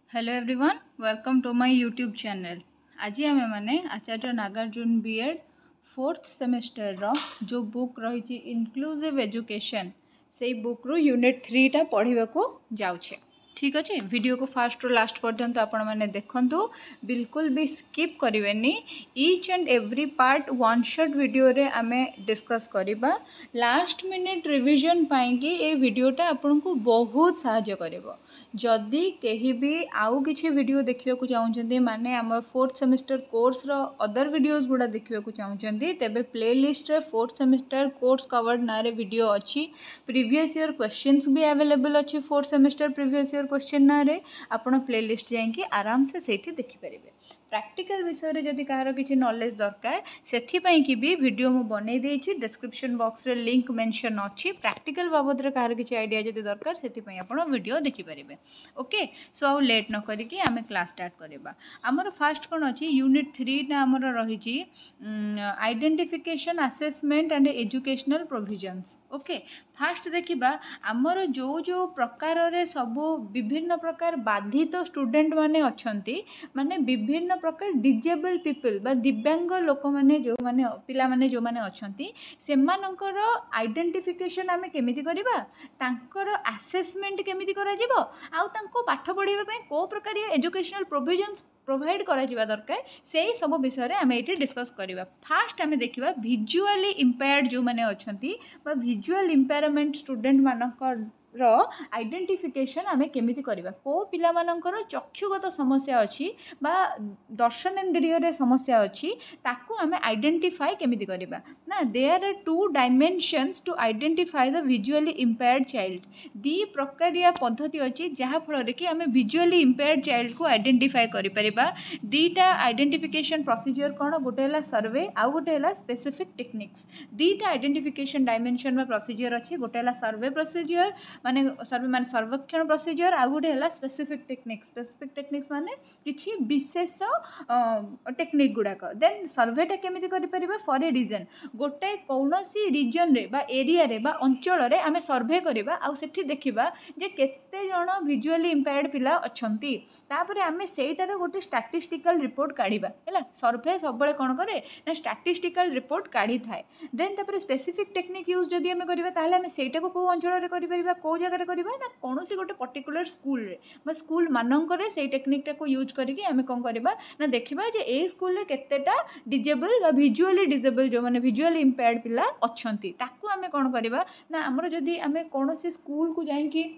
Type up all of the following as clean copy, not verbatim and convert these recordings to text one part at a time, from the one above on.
Hello everyone, welcome to my YouTube channel. आज आम मैंने Acharya Nagarjuna BEd fourth semester रो जो बुक रही इनक्लूसिव एजुकेशन से बुक रू यूनिट 3 पढ़ा को जाऊे। ठीक अच्छे, वीडियो को फास्ट रू लास्ट पर्यंत आपण मैंने देखंतु, बिल्कुल भी स्किप करेंगे। Each and every part one shot video रे आमे डिस्कस करबा। लास्ट मिनिट रिवीजन पाएंगे ये वीडियोटा आपन को बहुत सहायता करिवो। जदि कहीं भी आउ किसी वीडियो देखा चाहते माने आम फोर्थ सेमेस्टर कोर्स रो अदर वीडियोस गुड़ा देखा चाहते तेबे प्लेलिस्ट रे फोर्थ सेमेस्टर कोर्स कवर्ड ना रे वीडियो अच्छी। प्रीवियस ईयर क्वेश्चंस भी अवेलेबल अच्छी fourth semester previous year question ना रे आपण प्लेलिस्ट जाइए आराम से सेठी देखिपारे। प्रैक्टिकल विषय रे जदि कहार किसी नॉलेज दरकार सेथिपाई कि भी वीडियो मु बनै देछि। डिस्क्रिप्शन बॉक्स रे लिंक मेंशन अच्छी। प्रैक्टिकल बाबद रे कहार किसी आइडिया जदि दरकार सेथिपाई आपण वीडियो देखिपारे। ओके, सो आउ लेट न करिकी आमे क्लास स्टार्ट करबा। हमर फर्स्ट कोन अछि यूनिट 3 ना हमर रहिछि identification assessment and educational provisions. Okay, first देखिबा हमर जो जो प्रकार रे सब विभिन्न प्रकार बाधित स्टूडेंट माने अछंती, माने विभिन्न प्रकार डिजेबल पीपल बा दिव्यांग लोक माने जो माने पिला माने जो माने अछंती सेमानकर आइडेंटिफिकेशन आमे केमिति करिबा, तांकर असेसमेंट केमिति करा जिवो, आउ तांको पाठ पढ़ाइबा पई को प्रकार एजुकेशनल प्रोविजंस प्रोवाइड करा जिबा दरकार से सब विषय रे आमे एठी डिस्कस करिबा। फास्ट आमे देखिबा विजुअली इंपेयर्ड जो माने अछंती बा विजुअल इंपेयरमेंट स्टूडेंट मानकर रो आइडेंटिफिकेशन आमे केमिति करिबा। को पिला मानकर चक्षुगत समस्या अछि बा दर्शनेन्द्रिय रे समस्या अछि ताकू आमे आइडेंटिफाई केमिति करिबा ना। There are two dimensions to identify the visually impaired child. दी प्रकारिया पद्धति अछि जहा फल रे कि आमे विजुअली इंपेयर्ड चाइल्ड को आइडेंटिफाई करि परिबा। दीटा आइडेंटिफिकेशन प्रोसीजर कोन, गोटे हला सर्वे आउ गोटे हला स्पेसिफिक टेक्निक्स। दीटा आइडेंटिफिकेशन डायमेंशन में प्रोसीजर अछि। गोटे हला सर्वे प्रोसीजर माने सर्वे माने सर्वेक्षण प्रोसीजर आउ गोटे हला स्पेसिफिक टेक्निक्स। स्पेसिफिक टेक्निक्स माने किछि विशेष टेक्निक गुडाक। देन सर्वेटा केमिति करि परिबा फॉर ए रीजन। गोटे कौनसी रीजन रे बा एरिया रे बा अंचल रे आमे सर्वे करिबा आउ सेठी देखिबा जे केते जण विजुअली इंपेयर्ड पिला अछंती। तापरे आमे सेटार गोटे स्टैटिस्टिकल रिपोर्ट काढिबा हैला। सर्वे सबले कोन करे ना स्टैटिस्टिकल रिपोर्ट काढी थाए। देन तापरे स्पेसिफिक टेक्निक यूज जदि आमे करिबा ताहले आमे सेटा को अंचल रे करि परिबा, को जगह रे करिबा ना कोनोसी गोटे पर्टिकुलर स्कूल रे बा स्कूल मानक रे सेई टेक्निक टा को यूज करिकि आमे कोन करिबा ना देखिबा जे ए स्कूल रे केतेटा डिजेबल बा विजुअली डिजेबल जो माने विजुअली इंपेयर्ड पिला अछंती ताकू आमे कोन करिबा ना हमर जदि आमे कोनोसी स्कूल को जाई कि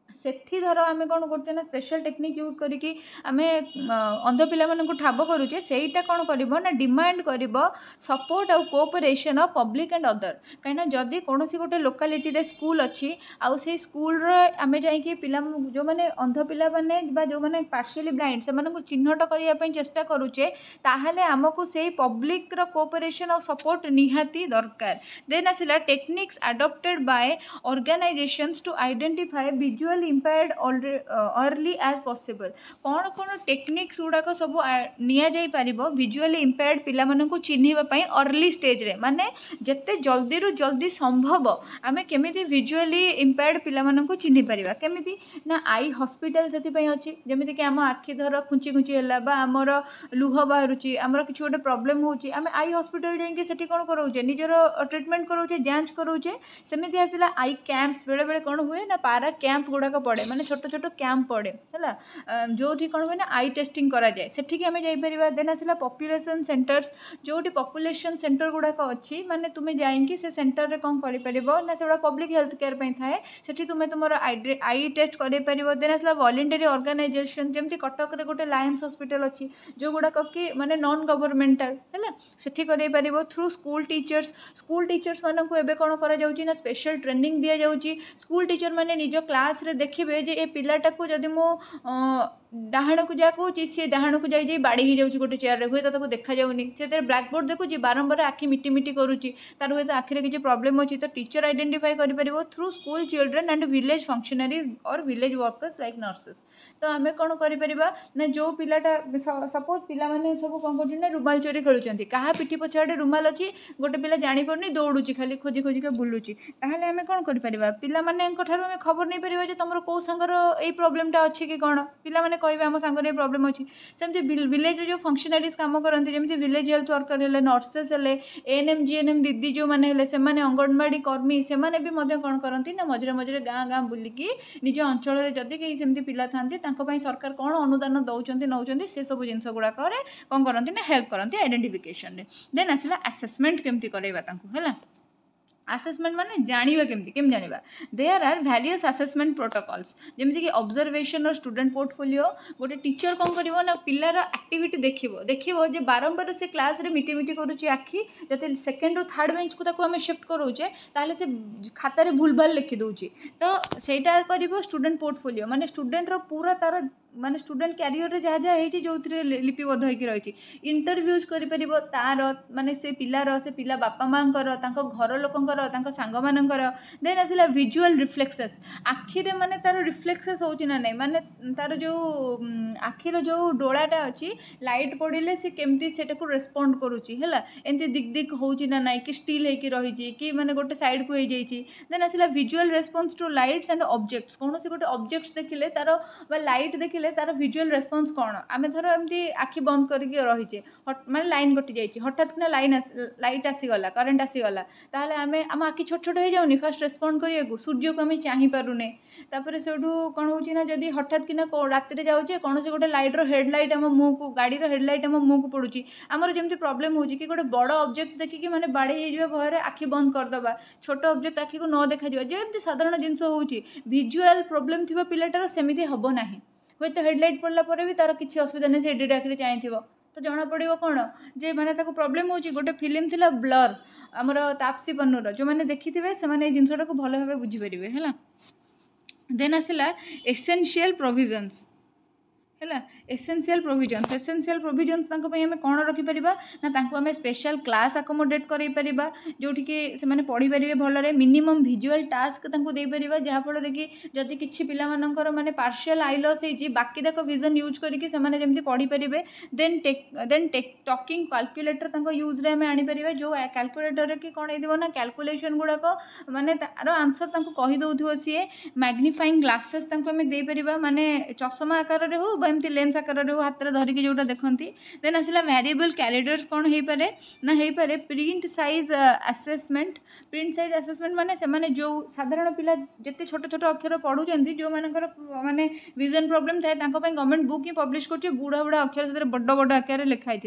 सेठी धर आमे कोन करते ना स्पेशल टेक्निक यूज करिकि आमे अंध पिला मानन को ठाब करूचे सेईटा कोन करिवो ना डिमांड करिवो सपोर्ट और cooperation of public and other. कहिना जदि कोनोसी गोटे लोकालिटी रे स्कूल अछि आउ से स्कूल रे आमे जाई कि पिला जो माने अंध पिला माने बा जो माने पार्शियली ब्लाइंड से मानन को चिन्हट करिया पई चेष्टा करूचे ताहाले हमकु सेई पब्लिक रो कोऑपरेशन और सपोर्ट निहाती दरकार। देन आसिला techniques adopted by organisations to identify visual impaired early as possible. कौन कौन टेक्निक्स गुड़ाक सब निया जाई परिबो विजुअली इंपेयर्ड पिला मानन को चिन्हिबा पई अर्ली स्टेज रे माने जत्ते जल्दी रु जल्दी संभव आमे केमिति विजुअली इंपेयर्ड पिला मानन को चिन्हि परिबा। केमिति ना आई हॉस्पिटल जति पई अछि, जेमिति कि हम आखि धर खुंची खुंची हला बा हमर लुह बाहरुची हमर किछ गोटे प्रॉब्लम होची आमे आई हॉस्पिटल जाई कि सेठी कोन करूचे निजर ट्रीटमेंट करूचे जांच करूचे। सेमिति आसिला आई कैंप्स बेले बेले कोन हुए ना पारा कैंप गुड़ाक पड़े माने छोट छोट कैंप पड़े है जो कौन हुए ना आई टेस्टिंग करा जाए सेठी आमे जाई परिबा। देन आसिला पॉपुलेशन सेंटर्स जोटी पॉपुलेशन सेंटर गुड़ाक अच्छी माने तुमे जाइंकी से सेंटर रे कौन करि परिबो ना सेडा पब्लिक हेल्थ केयर पई थाए सेठी तुमे तुमर आई टेस्ट करि परिबो। देन आसिला वॉलंटरी ऑर्गेनाइजेशन जेमति कटक रे गोटे लायंस हॉस्पिटल अच्छी जो गुड़ाक कि माने नॉन गवर्नमेंटल है सेठी करि परिबो। थ्रू स्कूल टीचर्स मानन को एबे कोन करा जाउची ना स्पेशल ट्रेनिंग दिया जाउची। स्कूल टीचर माने निजो क्लास रे देखिबे जे ए पिलाटा को जदि मो डाहाण को जा कहूँ सी डाहाण को जाई बाड़ी ही जाऊँगी गोटे चेयर हुए तो देखा जाऊनी से ब्लैक बोर्ड देखुची बारंबार आखि मिटी मिटी करुच्ची तार हुए तो आखिरे किसी प्रॉब्लम अच्छी तो टीचर आइडेंटिफाई कर through school children and village functionaries और विलेज वर्कर्स लाइक नर्सेस। तो आम कौन कर जो पिलाटा सपोज पिला माने सब कौन कर रुमाल चोरी खेलुंट क्या पिठी पछाड़े रुमाल अच्छी गोटे पिला जापर दौड़ुची खाली खोजी खोजिक बुलूची ताहले आम कौन कर पिला माने खबर नहीं पार तुम कौ सांगर ये प्रोब्लेमटा अच्छी कि कौन पिला माने मैंने कहे आम सांगे प्रोब्लेम अच्छी सेमती विलेज जो फंक्शनारीज काम करती जमी विलेज हेल्थ वर्कर है नर्सेस है एएनएम जीएनएम दीदी जो मैंने से अंगनवाड़ी कर्मी से कौन करती ना मझे मझे गाँ गाँ बुलिकी निज अंचल जदि कहीं सेमती पिला था सरकार कौन अनुदान दौरान नौ से सब जिनस गुड़ाक कौन करती ना हेल्प करती आइडेंटिफिकेशन देन आसला आसेसमेंट केमती करवा है आसेसमेंट माने जानिबा केम जानिबा there are various assessment protocols जेमती कि ऑब्जर्वेशन और स्टूडेंट पोर्टफोलियो गोटे टीचर कौन करिवो ना पिलार एक्टिविटी देखिबो जे बारंबार से क्लास रे मिटी मिटी करूची आखी जते सेकंड रो थर्ड बेंच को ताको हमें शिफ्ट करूचे ताले से खाता रे भूलभाल लिखि दउची तो सेटा करिवो स्टूडेंट पोर्टफोलियो माने स्टूडेंट रो पूरा तार माने स्टूडेंट कैरियर रे जहाँ जहाँ होती जो लिपिबद्ध होकर रही इंटरव्यूज कर तार माने से पिला बापा माँ घर लोकंर सांग मानकर देन आसला विजुअल रिफ्लेक्सेस आखिरे माने तार रिफ्लेक्सेस होची ना नहीं माने तार जो आखिर जो डोलाटा अच्छी लाइट पड़े से केमती सेटा को रेस्पोंड करुच्ची है एमती दिक दिक होची ना नहीं कि स्टिल होकर रही कि माने गोटे साइड को हो जाइए देन आसला visual response to lights and objects कौन से गोटे ऑब्जेक्ट्स देखिले तार लाइट देखिले तार विजुअल रेस्पॉन्स कौन आम थर एमती आखि बंद करके रहीचे माने लाइन कटि जाइए हठात कि लाइट आसीगला करेन्ट आसीगला ताहले आमे आम आखि छोट छोट हो जाऊनी फास्ट रेस्पॉन्ड करिया सूर्य को आम चाही पारुने तापर सेठू कौन होची ना जदि हठात कि राति जाऊे कौन से गोटे लाइट्र हेडलाइट आम मुँह को गाड़ी हेडलाइट आम मुँह को पड़ुची आमर जमी प्रोब्लेम हो कि गोटे बड़ ऑब्जेक्ट देखिकी माने बाड़े हो भय आखि बंद करदे छोट ऑब्जेक्ट आखि को न देखा जमी साधारण जिनस होची विजुअल प्रोब्लेम थी पिलाटार सेमती हम ना हूँ तो हेडलाइट पड़ला भी तार किसी असुविधा नहीं से एडिट आखिरी चाहिए तो जना पड़ो कौन जे मैंने प्रोब्लेम हो गोटे फिल्म थिला ब्लर आमर तापसी पन्नूर जो मैंने देखी थे से जिनसा को भल भाव बुझीपारे है देन आसला एसेंशियल प्रोविजन्स है एसेंशियल प्रोविजन्स आम कौन रखिपर ना आम स्पेशल क्लास आकोमोडेट कर जोटिके से पढ़ी पारे भलरे मिनिमम विजुअल टास्क दे पार जहाँफल कि जदि किसी पिला माने पार्शियल आई लॉस हो बाकी तक विजन यूज करके जमी पढ़ी पारे देन टॉकिंग कैलकुलेटर यूज रे आनीपर जो कैलकुलेटर कि कौन हो कैलकुलेशन गुड़ाक माने तार आंसर कहीदे सी मैग्निफाइंग ग्लासेस देपर माने चषमा आकार हो एमती लेंस आकार हाथ में धरिकी जोटा देखती देन आसला वेरिएबल कैरिडर्स कौन हो पारे ना हो पारे प्रिंट साइज आसेसमेंट माने से जो साधारण पिला जिते छोट छोट अक्षर पढ़ुंट जो माने विजन प्रोब्लेम थाए गवर्नमेंट बुक ही पब्लिश कर बुढ़ा बुढ़ा अक्षर से बड़ बड़ आकार लिखाई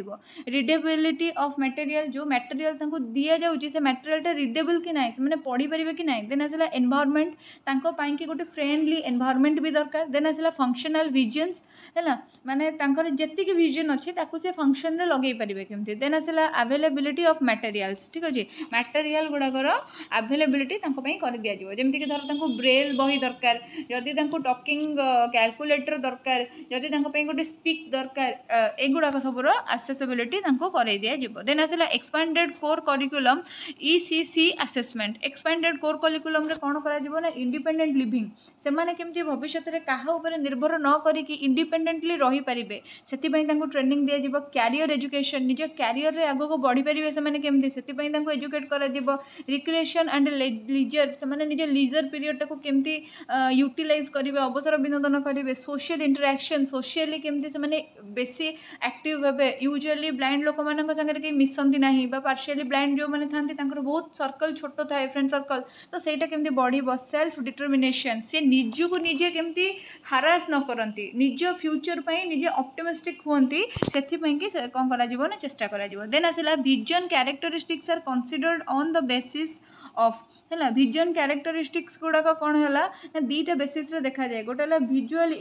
रिडेबिलिटी ऑफ मटेरियल जो मटेरियल दि जाऊँगी से मटेरियल रिडेबल कि ना से पढ़ी पारे कि ना देन आसला एनवायरनमेंट कि गोटे फ्रेंडली एनवायरनमेंट भी दरकार देन आसला फंक्शनल विजन्स है माने जी विजन अच्छी से फंक्शन रे लगे पारे केमती देन आसला अवेलेबिलिटी ऑफ मटेरियल्स ठीक अच्छे मटेरियल गुड़ाकर अवेलेबिलिटी कर दि जाए जमीक धर ब्रेल बही दरकार जदि टॉकिंग कैलकुलेटर दरकार जदि गोटे स्टिक दरकार एगुड़ाक सबूर आसेसेबिलिटी कर दि जाए देन आसला expanded core curriculum ECC assessment expanded core curriculum रे कौन करा इंडिपेंडेंट लिविंग से केमती भविष्य में क्या निर्भर न करिकी इंडिपेंडेंटली रही पारे से ट्रेनिंग दि जाए क्यारियर एजुकेशन निज क्यारियर रे आगो को बढ़ी पारे से केमती से एजुकेट कर रिक्रिएशन एंड लीजर से निज लीजर पीरियड टाक केमती यूटिलाइज करेंगे अवसर विनोदन करेंगे सोशल इंटरेक्शन सोशली केमती से बेसी एक्टिव हे यूजुअली ब्लाइंड लोक मान सागर कहीं मिसती ना पार्शियली ब्लाइंड जो मैंने था बहुत सर्कल छोट थाए फ्रेंड सर्कल तो सहीटा केमती बढ़ सेल्फ डिटरमिनेशन से निजक निजे केमती हारास न करती निज फ्यूचर पर निजे ऑप्टिमिस्टिक होती से कौन कर चेष्टा कर देन आसला vision characteristics are considered on the basis of है विजन कैरेक्टरिस्टिक्स गुड़ाक कौन है ना दीटा बेसिस रे देखा जाए गोटे विजुअल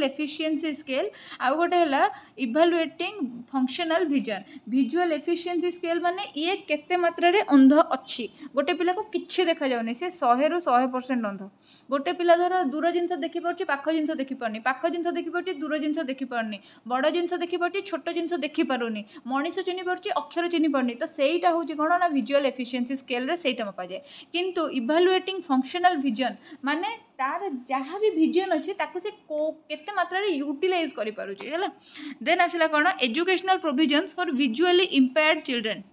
एफिशिएंसी स्केल आउ गोटे है इभालुएटिंग फंक्शनल विजुअल एफिशिएंसी स्केल माने ये केते मात्रा रे अंध अच्छी गोटे पिला को किछि देखा जाउनी से 100 ରୁ 100% अंध गोटे पिला धर दूर जिनस देखि पारछि पाख जिनस देखि पारनी पाख जिनस देखि पारछि दूर जिनस देखि पारनी बड़ जिनस देखि पारछि छोट जिनस देखि पारुनी मनीष चिन्हि पारछि अक्षर चिन्हि पारनी तो सेटा होछि कोन ना विजुअल एफिशिएंसी स्केल रे सेटा मपा जाए किंतु इभालुएटिंग फंक्शनल विजन माने तार जहाँ भी विजन अच्छे ताको से केते मात्रा रे यूटिलाइज करि पारुछि हैला देन आसला कोन educational provisions for visually impaired children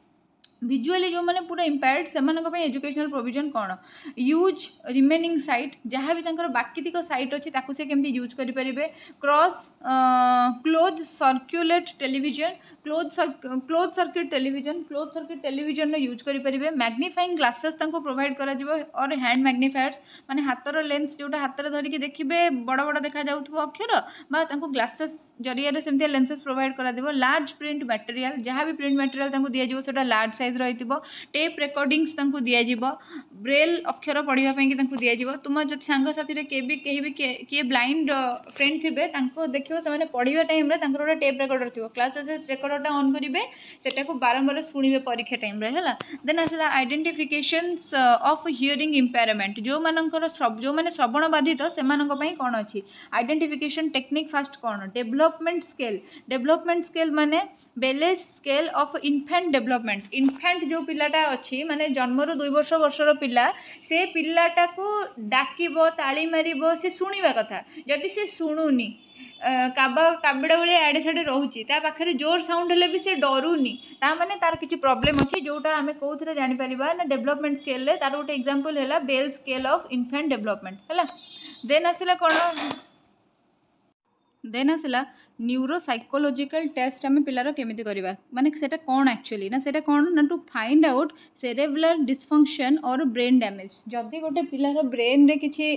visually जो मैंने पूरा इम्पेयर्ड से एजुकेशनल प्रोविजन कौन यूज रिमेनिंग साइट जहाँ भी बाकी तिक साइट अच्छी से केमती यूज करेंगे cross close circulate television close circuit television use करेंगे मैग्निफाइंग ग्लासेस प्रोवाइड करा और हैंड मैग्निफायर्स माने हाथर लेंस जोटा हाथ धरिकी देखिए बड़ बड़ देखा जाउथबो अक्षर बा ग्लासेस जरिया से लेंसेस प्रोवाइड करा लार्ज प्रिंट मटेरियल जहाँ भी प्रिंट मटेरियल दिया सेटा लार्ज साइज रही टेप रेकर्डिंग्स दिज्व ब्रेल अक्षर पढ़ापी दिज्व तुम जो सांगसाथी किए ब्लाइंड फ्रेंड थे देखो से पढ़ा टाइम गोटे टेप रेकर्डर थी क्लास रेकर्डरटा ऑन करेंगे सेटा को बारंबार शुणे परीक्षा टाइम है देन आसला आइडेंटिफिकेशंस ऑफ हियरिंग इम्पेयरमेंट जो मानकर जो मैंने श्रवण बाधित से कौन अच्छी आइडेंटिफिकेशन टेक्निक फास्ट कौन डेवलपमेंट स्केल माने बेले scale of infant development infant जो पिलाटा अच्छी माने जन्मर 2 वर्षर पिला से पिलाटा को डाकिबो ताली मारिबो से शुणिबा कथा जदि से शुणुनी काबिड़ा भाई आड़े साड़े रोचे पाखे जोर साउंड हेल्ले भी से डरुनी ताने तार किसी प्रॉब्लम अच्छी जोटा आम कौन जापर ना डेवलपमेंट स्केल तार गोटे एग्जांपल है Bayley scale of infant development है देन आसला कौन देन आसला न्यूरोसाइकोलॉजिकल टेस्ट आम पिलार केमिति करवा माने सेटा कौन एक्चुअली ना सेटा कौन ना to find out cerebral dysfunction और ब्रेन डैमेज जदि गोटे पिलार ब्रेन रे किछि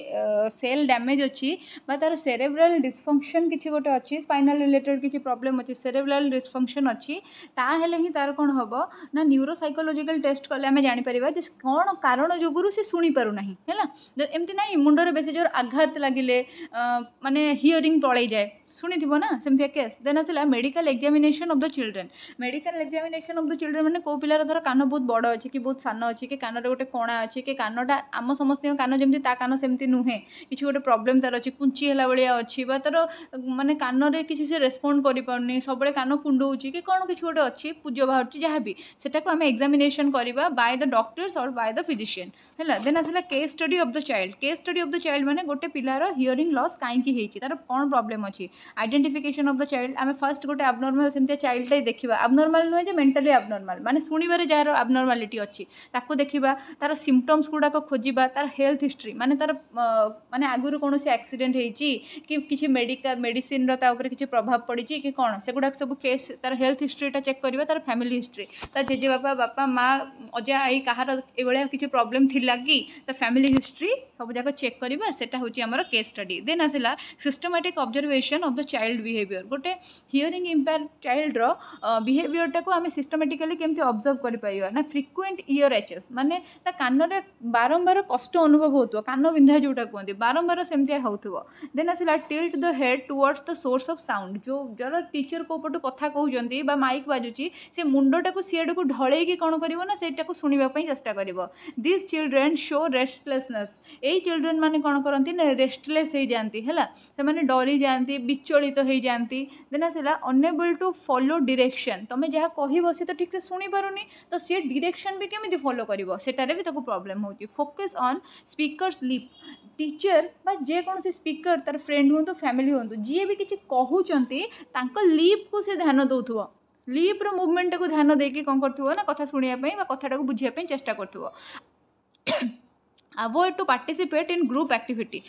सेल डैमेज अच्छी बा तार सेरेब्रल डिस्फंक्शन किछि गोटे अच्छी स्पाइनल रिलेटेड किछि प्रॉब्लम अच्छी सेरेब्रल डिस्फंक्शन अच्छी ताहेले ही तार कौन हम ना न्यूरोसाइकोलॉजिकल टेस्ट कले आम जापर जे कौन कारण जोगुरु से शुणी पारु नाही हैला एमती ना मुंडर बेसी जोर आघात लगिले माने हियरिंग पळै जाए शुणी थी ना सेमती केस देन आसला medical examination of the children medical examination of the children मैंने कौ पिलार धर कान बहुत बड़ अच्छी कि बहुत सान अच्छी कि कान गोटे कणा अच्छी कि कानटा आम समस्त कान जमी कान सेमती नुहे कि गोटे प्रॉब्लम तार अच्छी कुंची है भाया अच्छी तार माने कान में किसी से रेस्पॉन्ड करें सब कान कुंडौची कि कौन किसी गोटे अच्छी पूज बाहर जहाँ भी सेटा को आम एग्जामिनेशन करवा बाय द डॉक्टर्स और बाय द फिजिशियन है देन आसला case study of the child माने गोटे पिलार हियरिंग लॉस कहीं तार कौन प्रॉब्लम अच्छी आइडेंटिफिकेशन ऑफ द चाइल्ड आम फर्स्ट गोटे एबनॉर्मल सेमती चाइल्ड देखा एबनॉर्मल नुहे मेंटली एबनॉर्मल माने शुणवे जार एबनॉर्मालिटी अच्छी ताको देखा तार सिम्पटम्स गुड़ाक खोजा तार हेल्थ हिस्ट्री माने तार माने आगुरी कौन एक्सीडेंट होती कि किसी मेडिसिन किसी प्रभाव पड़ी कि कौन से गुड़ाक सब केस तार हेल्थ हिस्ट्रीटा चेक करवा तार फैमिली हिस्ट्री तार जेजे बापा बापा माँ अजा आई कहार ये किसी प्रॉब्लम थिला कि फैमिली हिस्ट्री सब जाक चेक करवा सेटा होची हमर केस स्टडी देन आसला systematic observation of the child behaviour गोटे हियरिंग इम्पेयर चाइल्ड रो बिहेवियरटा को आम सिस्टमैटिकली केमती ऑब्जर्व कर पारिबा ना फ्रिक्वेंट इयर एचेस माने ता कान रे बारंबार कष्ट अनुभव होतो कान बिंधा जोटा कहते बारंबार सेमती होथुबो देन आसला tilt the head towards the source of sound जो जर टीचर को पटु कथा कहउजंती बा माइक बाजुची से मुंडटा को सिएड को ढळै कि कोन करिवो ना सेटा को सुनिबा पई चेष्टा करिवो दिस चिल्ड्रेन शो रेस्टलेसनेस एई चिल्ड्रेन माने कोन करंती ना रेस्टलेस हो जाती है से माने डरी जाती विचलित हो जाती देन आसला अनएबल टू फॉलो डायरेक्शन तुम जहाँ कह सी तो ठीक से शुणी पारुनी तो सी डायरेक्शन भी केमी फॉलो कर सेटारे भी ताको प्रॉब्लम होची focus on speakers lip teacher बा जेकोसी स्पीकर तार फ्रेंड हूँ फैमिली हूँ जी भी किसी कहते लिप को से ध्यान दौथुव लिप्र मुवमेंट को ध्यान देकी कौन कर ना कथा शुणापी कथाटा को बुझापी चेष्टा कर avoid to participate in group activity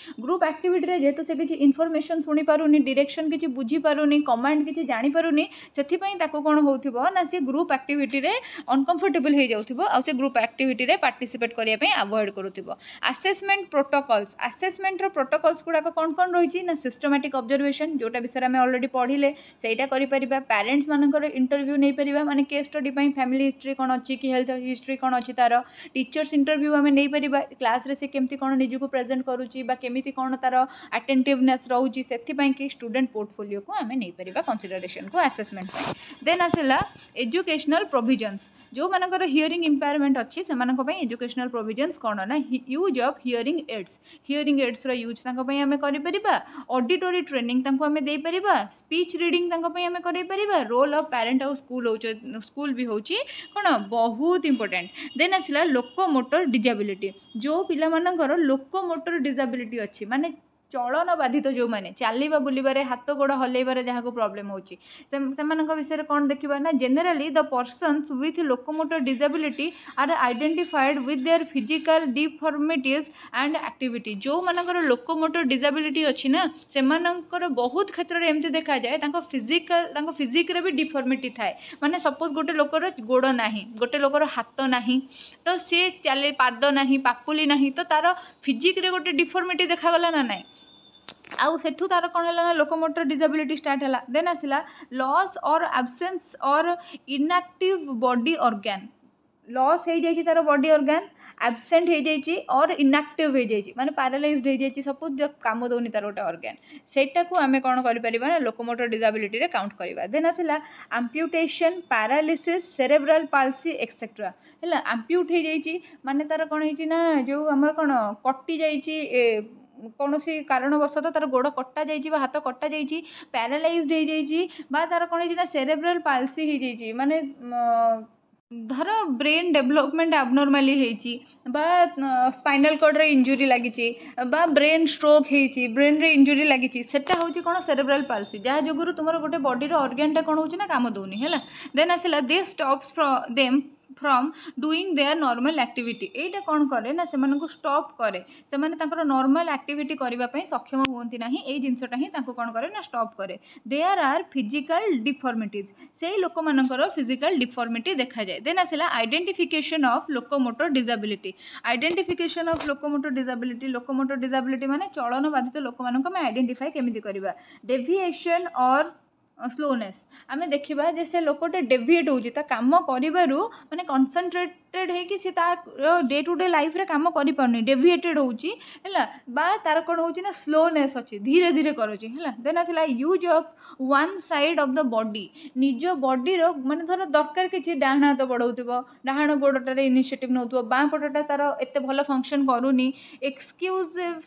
रे जेहेतु से किसी इनफॉरमेशन शुणी पारुनी डायरेक्शन किसी बुझी पारुनी कमांड किसी जानी पारुनी सेथिपई ताको कोन होउथिबो ना से ग्रुप एक्टिविटी रे अनकंफर्टेबल हो जाउथिबो आ से ग्रुप एक्टिविटी रे पार्टिसिपेट करिया पई अवॉइड करूथिबो असेसमेंट रो प्रोटोकॉल्स गुडा कोन कोन रहिछि ना सिस्टमैटिक ऑब्जर्वेशन जोटा विषय में ऑलरेडी पढ़िले सेटा करि परिबा पेरेंट्स मानकर इंटरव्यू नै परिबा माने केस स्टडी पई फैमिली हिस्ट्री कोन अछि कि हेल्थ हिस्ट्री कोन अछि तार टीचर्स इंटरव्यू आमे नै परिबा क्लास रे से केमती कौन निजको प्रेजेंट करुच्ची केमती कौन तार अटेंटिवनेस रोची से कि स्टूडेंट पोर्टफोलियो को आम नहीं पारिबा कंसीडरेशन को असेसमेंट देन आसला एजुकेशनल प्रोविजन्स जो मानकर हियरिंग इम्पेयरमेंट अच्छी से एजुकेशनल प्रोविजन्स कौन ना use of hearing aids use आम कर ऑडिटरी ट्रेनिंग आम दे पारिबा स्पीच रीडिंग आम कर रोल ऑफ पेरेंट और स्कूल भी होची कौन बहुत इंपोर्टेंट देन आसला लोकोमोटर डिजेबिलिटी जो पिला मानकर लोकोमोटर डिसेबिलिटी अच्छी माने चलन बाधित जो मैंने चलवा बुलबारे हाथ गोड़ हलैबार जहाँ को प्रोब्लेम होची विषय कौन देखा ना generally the persons with locomotor disability are identified with their physical deformities and activity जो मानकर लोकोमोटर डिसेबिलिटी अच्छी ना से बहुत क्षेत्र में एमती देखा जाए फिजिक्रे भी डिफॉर्मिटी थाए माने सपोज गोटे लोकर गोड़ ना गोटे लोकर हाथ ना तो सी चले पाद ना पापुली ना तो तार फिजिक्रे गोटे डिफॉर्मिटी देखागला ना नाई आउ सेठू तार कौन है ना लोकोमोटर डिसेबिलिटी स्टार्ट है देन आसला लॉस और एब्सेंस और इनएक्टिव बॉडी ऑर्गन लॉस हो जाए तार बॉडी ऑर्गन एब्सेंट हो जाए और इनएक्टिव हो जाए माने पैरालाइज्ड हो जाए सपोज जब काम दौनी तार गोटे ऑर्गन सेटा को आम कौन कर लोकोमोटर डिसेबिलिटी रे काउंट करवा देन आसला amputation paralysis cerebral palsy etcetera है एम्प्यूट हो जाए माने तार कौन है जो आम कौन कटि जाइए कौन सी कारणवशतः तार गोड़ कटा जाइए हाथ कटा जाइए पैरालाइज्ड हो जाइए तार कौन है सेरेब्रल पाल्सी हो जाइए माने धर ब्रेन डेवलपमेंट एबनॉर्मली होती स्पाइनल कॉर्ड रे इंजुरी लगी ब्रेन स्ट्रोक होती ब्रेन रे इंजुरी लगी सेटा हूँ कौन सेरेब्रल पाल्सी जहाँ जोगुरु तुम गोटे बॉडी ऑर्गन कौन हो काम दौनी है देन आसला they stops them from doing their normal activity एटा कौन करे ना से स्टॉप करे से नॉर्मल एक्टिविटी करने सक्षम होती ना ये जिनसटा ही कौन करे ना स्टॉप करे देयर आर फिजिकल डिफॉर्मिटीज से लोक मानकर फिजिकल डिफॉर्मिटी देखा जाए देन आसला identification of locomotor disability identification of locomotor disability माने चलन बाधित लोक मानक आइडेंटिफाई केमिति करबा डेविएशन और स्लोनेस आम देखा जे से लोकटे डेविएट होती कम कर माने कनसंट्रेटेड है सी डे टू डे लाइफ रे काम करि पारनी डेविएटेड होची तार कौन हो ना स्लोनेस अच्छी धीरे धीरे करुँची है देन आसला use of one side of the body निज बॉडी रो माने धर दरकार कि डाण हाथ बढ़ाऊ डाण गोड़टार इनिशिएटिव नौ बाँ पटटा तार एत भल फंक्शन करूनी एक्सक्यूजिव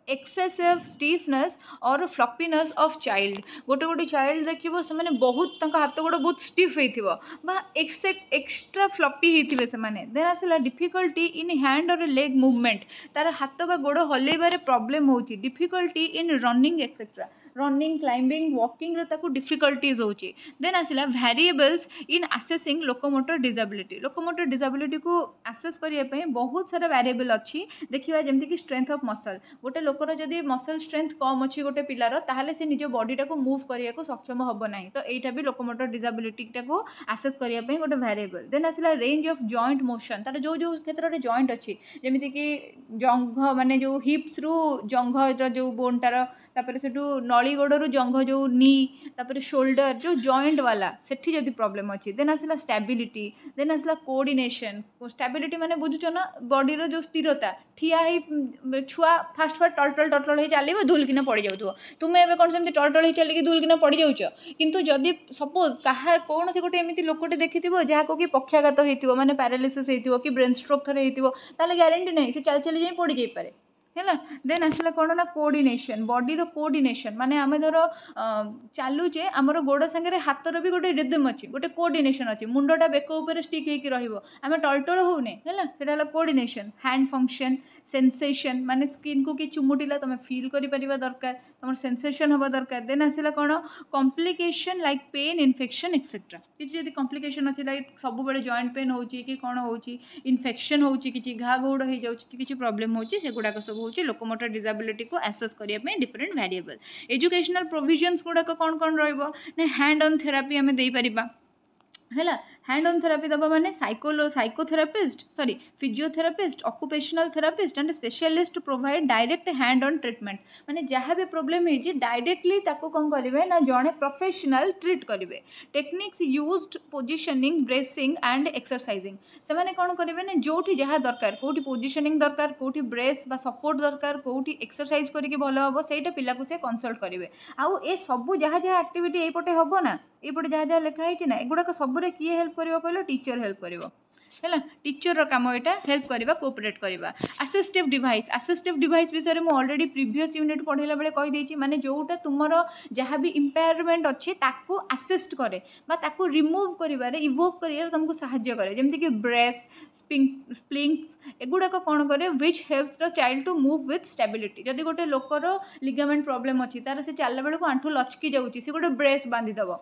एक्सेसिव स्टीफनेस और फ्लॉपीनेस ऑफ चाइल्ड गोटे गोटे चाइल्ड देखिए से बहुत हाथ गोड़ बहुत स्टिफ होता एक्सट्रा फ्लॉपी होते से देन आसला डिफिकल्टी इन हैंड और लेग मूवमेंट तार हाथ बा गोड़ हलैबार प्रॉब्लम होची difficulty in running etcetera running climbing walking difficulties होची देन आसला variables in assessing locomotor disability को असेस करने बहुत सारा वेरिएबल अच्छी देखिए जमती कि स्ट्रेंथ ऑफ मसल गोटे लोकर जदि मसल स्ट्रेंथ कम अच्छी गोटे पिलार ताहले से निज बॉडीटा को मूव करने को सक्षम हम ना तो यहाँ भी लोकोमोटर डिसेबिलिटीटा को आसेस करने गोटे वेरिएबल देन आसला रेंज ऑफ जॉइंट मोशन तार जो जो क्षेत्र में जॉइंट अच्छी जमीती कि जंघ माने जो हिप्स रु जंघर जो बोनटार तापर से नली गोड़ जंघ जो नी तापर शोल्डर जो जॉइंट वाला सेठी जदि प्रॉब्लम अच्छी देन आसला स्टेबिलिटी देन आसला कोऑर्डिनेशन स्टेबिलिटी माने बुझुछ ना बॉडी रो जो स्थिरता ठिया ही छुआ फास्ट फास्ट टलटल हो चलो धूलकिना पड़ जाऊ तुम्हें एवं कौन से टलटल चलिए धूलकिना पड़ जाऊच किंतु जदि सपोज कहा कौन से गोटे एमती लोकटे देखी जहाँ को कि पक्षाघात हो माने पैरालिसिस हो कि ब्रेन स्ट्रोक थरे होता ग्यारंटी नहीं से चल चली जाए पड़ जापे है देन आसला कौन ना कोऑर्डिनेशन बॉडी रो कोऑर्डिनेशन माने आमे धर चलुचे आमर गोड़ सांगे हाथर भी गोटे रिदम अच्छी गोटे कोऑर्डिनेशन अच्छी मुंडटा बेक उपर स्टिक होकर रहिबो आमे टलटल होने है सेटा कोऑर्डिनेशन हैंड फंक्शन सेंसेशन माने स्किन को कि चुमुटिला तुम फील करि परिबा दरकार तुम सेंसेशन हवा दरकार देन आसला कौन complication like pain infection etcetera किसी जब कॉम्प्लिकेशन अच्छी लाइक सब बड़े जॉइंट पेन होची कि कौन होची इन्फेक्शन होची कि घा घौड़ हो जाउची कि प्रॉब्लम होची से गुडाक सब होची लोकोमोटर डिसेबिलिटी को एसेस करने डिफरेंट वेरिएबल एजुकेशनल प्रोविजन्स गुड़ाक कौन कौन रहा हैंड ऑन थेरापी आम दे पारिबा है हैंड ऑन थेरापी दबा माने psychotherapist sorry physiotherapist occupational therapist and specialist provide direct hand on treatment माने जहाँ भी प्रोब्लेम है डायरेक्टली ताको कौन करेंगे ना जड़े प्रोफेशनल ट्रीट करेंगे techniques used positioning bracing and exercising से माने कौन करेंगे ना जोटी जहाँ दरकार कौटी पोजिशनिंग दरकार कौटी ब्रेस बा सपोर्ट दरकार कौटी एक्सरसाइज करके भल हम से पिला को से कंसल्ट करेंगे आउ ए सब जहाँ जहाँ एक्टिविटी एपटे हम ना ये जहाँ जहाँ लिखाई ना एगुड़ाक सबुरे किए हेल्प कर टीचर हेल्प कर है टीचर काम यहाँ हेल्प करवा कोऑपरेट करवा असिस्टिव डिवाइस विषय में ऑलरेडी प्रीवियस यूनिट पढ़ेला बेले कहीदेची माने जोटा तुमर जहाँ भी इम्पेयरमेंट अच्छी ताकू असिस्ट करे ताकू रिमूव करिवारे इवोक करिवारे तुमको सहायता करे जेमती कि ब्रेस स्प्लिंक्स एगुड़ाक कौन करे which helps the child to move with stability जदि गोटे लोकर लिगामेंट प्रॉब्लम अच्छी तार से चलला बेलू आंठू लचकी जाऊँगी से गोटे ब्रेस बांधिदेव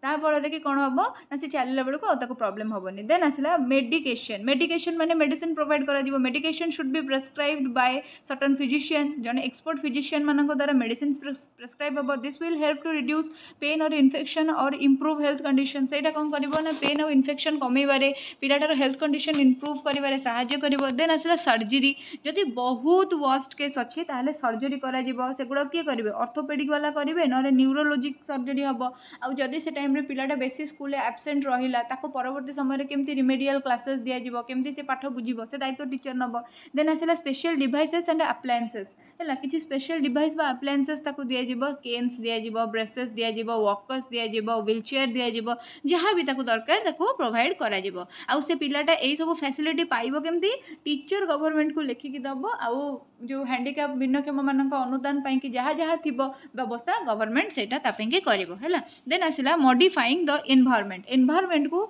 ता फल कि कौन हम ना सी चलला बेलू प्रॉब्लम हेनी देन आसला मेडिकेशन माने मेडिसिन प्रोवाइड करा medication should be prescribed by certain physician जने एक्सपर्ट फिजिशियन मान द्वारा मेडिसिन प्रेस्क्राइब हम this will help to reduce pain और इन्फेक्शन और इम्प्रूव हेल्थ कंडीशन से कौन कर पेन और इन्फेक्शन कमेबारे पिलाटार हेल्थ कंडीशन इम्प्रूव कर साहाय्य कर देन आसला सर्जरी जदि बहुत वर्स्ट केस अच्छी ताहले सर्जरी करा सेगुड़ा किए करेंगे ऑर्थोपेडिक वाला करेंगे ना न्यूरोलॉजिक सर्जरी हम आउ जदि से टाइम पिलाटा बेसी स्कूल एब्सेंट रहिला ताको परवर्ती समय केमती रिमेडियल क्लासेस दिया जिवो केमती से पाठ बुझिबो से दायित्व टीचर नब देन आसला स्पेशल डिवाइसेस एंड अप्लायंसेस है कि स्पेशल डिवाइस बा अप्लायंसेस ताको दिया जिवो केन्स दिया जिवो ब्रेसेस दिया जिवो वॉकर्स दिया जिवो व्हील चेयर दिया जिवो जहाँ भी ताको दरकार ताको प्रोवाइड करा जिवो आउ से पिलाटा एई सब फैसिलिटी पाइबो केमती टीचर गवर्नमेंट को लेखिकी दबो आउ जो हैंडिकैप भिन्नक्षम मानक अनुदान पाई जहाँ जहाँ थिबो व्यवस्था गवर्नमेंट सेटा तापें के करिवो हैला देन आसला मॉडिफाइंग द एनवायरनमेंट को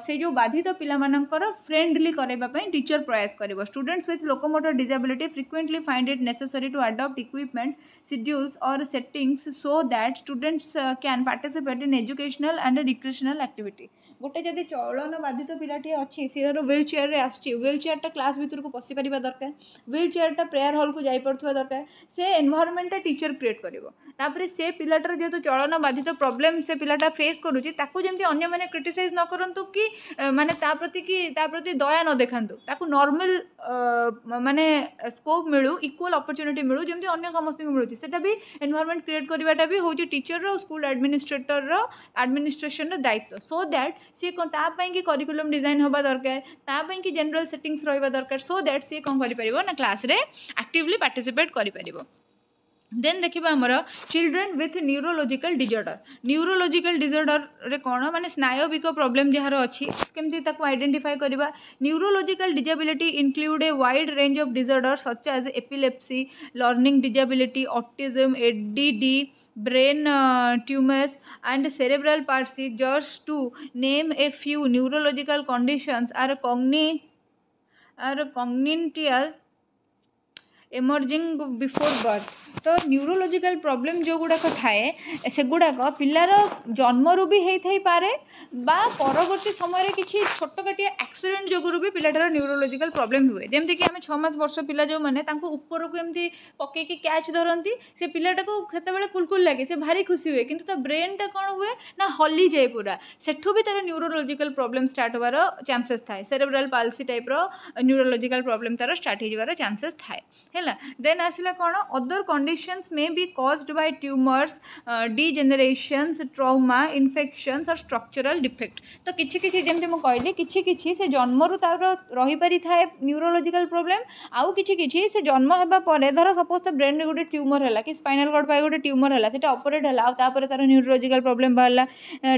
से जो बाधित पिला मानकर फ्रेंडली करबा पई टीचर प्रयास करिवो students with locomotor disability frequently find it necessary to adopt equipment schedules और settings so that students can participate in educational and recreational activity गोटे जदि चलन बाधित पिलाटी अच्छी सी व्हील चेयर रे आछी व्हील चेयर क्लास भीतर को पशि पारिबा दरकार व्हील चेयर प्रेयर हॉल को जाई पड़थुवा दरकार से एनवायरनमेंट टीचर क्रिएट करिवो तापरे से पिलाटर जेहेतु चलन बाधित प्रॉब्लम से पिलाटा फेस करुच्ची ताकू जमी अन्य मैंने क्रिटिसाइज न करूँ कि माने प्रति दया न देखातु ताकू नॉर्मल माने स्कोप मिलू इक्वल अपॉर्चुनिटी मिलू जमी अन्य समस्त को मिलूँ सेटा भी एनवायरनमेंट क्रिएट करवाटा भी हूँ टीचर रो स्कूल एडमिनिस्ट्रेटर रो एडमिनिस्ट्रेशन रो दायित्व सो दैट सी कौन तापाई कि करिकुलम डिजाइन होगा दरकार तापाई कि जनरल सेटिंग्स रहा दरकार सो दैट सी कौन कर क्लास रे एक्टिवली पार्टिसिपेट कर देन देखा आमर चिल्ड्रेन विथ न्यूरोलोजिकल डिजॉर्डर रे कौन माने स्नायविक प्रॉब्लम जार अच्छी केमती ताको आइडेंटिफाई करवा neurological disability include a wide range of disorder such as epilepsy learning disability autism ADD brain tumours and cerebral palsy just to name a few neurological conditions are cognitive emerging before birth तो neurological problem जो गुड़ाक थाए से गुड़ाक पिलार जन्मरू भी होता ही पारे बा परवर्ती समय किसी छोटकाटिया एक्सीडेंट जोगुरु भी पिलाटार न्यूरोलोजिकल प्रॉब्लम हुए जमती कि आम 6 मास वर्ष पिला जो मैंने ऊपर को एमती पकईकि कैच धरती से पिलाटा को केतबेले कुलकुल लगे से भारी खुशी हुए किंतु ब्रेनटा कौन हुए ना हली जाए पूरा सेठू भी तार न्यूरोलोजिकल प्रॉब्लम स्टार्ट होवार चांसेस थाए cerebral palsy type neurological problem तार स्टार्ट हो चांसेस थाए है देन आसला कौन other conditions may be caused by tumours degenerations trauma infections और स्ट्रक्चरल डिफेक्ट तो किछि किछि जेमते मु कहली किछि किछि से जन्मरु तार रही पारि थाए न्यूरोलोजिकल प्रॉब्लम आउ किछि किछि से जन्म हेबा परे धर सपोज तो ब्रेन रे गोटे ट्यूमर हैला कि स्पाइनल कॉर्ड पाइ गोटे ट्यूमर हैला सेटा ऑपरेट हैला आ तापर तार न्यूरोलोजिकल प्रॉब्लम बाहला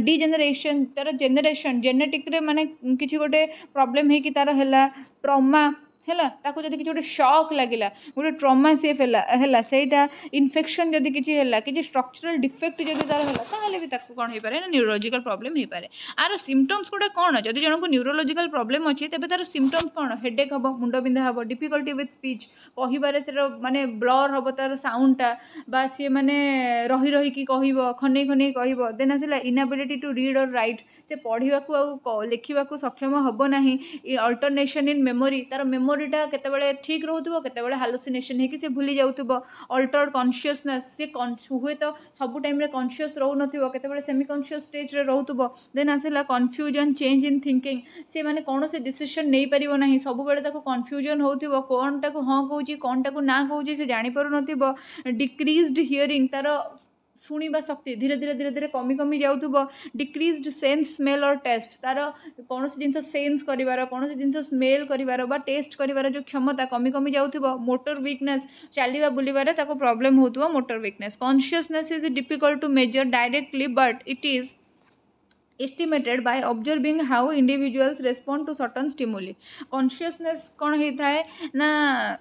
डिजेनरेशन तार जेनरेशन जेनेटिक रे माने किछि गोटे प्रॉब्लम हे कि तार हैला ट्रॉमा है ताकू जब किसी गोटे शॉक लगिला गोटे ट्रॉमा सेफ है सेटा इन्फेक्शन जदि किसी है कि स्ट्रक्चरल डिफेक्ट जब तार है ताहले भी ताकू कौन हो पारे ना न्यूरोलॉजिकल प्रॉब्लम हो पारे आर सिम्पटम्स गुड़ा कौन जब जनक न्यूरोलॉजिकल प्रॉब्लम अच्छी तेज तार सिम्पटम्स कौन हेडेक हम मुंड बिंधा हम डिफिकल्टी विथ स्पीच कहबारे से माने ब्लर हम तार साउंडटा बा सी मैंने रही रही कह खने खने कह देन आसला इनएबिलिटी टू रीड और राइट से पढ़ा लिखा सक्षम हम ना अल्टरनेशन इन मेमोरी तार मेमोरीटा केतबेले ठीक रोथुबो केतबेले हालुसिनेशन हेकि से भूली जाउथुबो अल्टर्ड कॉन्शियसनेस से हुए तो सब टाइम रे कॉन्शियस रहू नथिबो केतबेले सेमी कॉन्शियस स्टेज रे रहउथुबो देन आसेला कन्फ्यूजन चेंज इन थिंकिंग से माने कौन से डिसीजन नहीं पारिबो नाही सब बेले ताको कन्फ्यूजन होउथुबो कोन टाको हां कहूची कोन टाको ना कहूची से जानि पारु नथिबो डिक्रीज्ड हियरिंग तार शुणा शक्ति धीरे धीरे धीरे धीरे कमी कमी जाऊँ डिक्रीज्ड सेंस स्मेल और टेस्ट तार कौन जिन सेंस कर कौन जिन स्मेल कर टेस्ट कर जो क्षमता कमी कमी जाऊँ मोटर वीकनेस चलवा बुलबारे प्रॉब्लम हो motor weakness consciousness is difficult to measure directly but it is estimated by observing how individuals respond to certain stimuli. Consciousness कौन होता है ना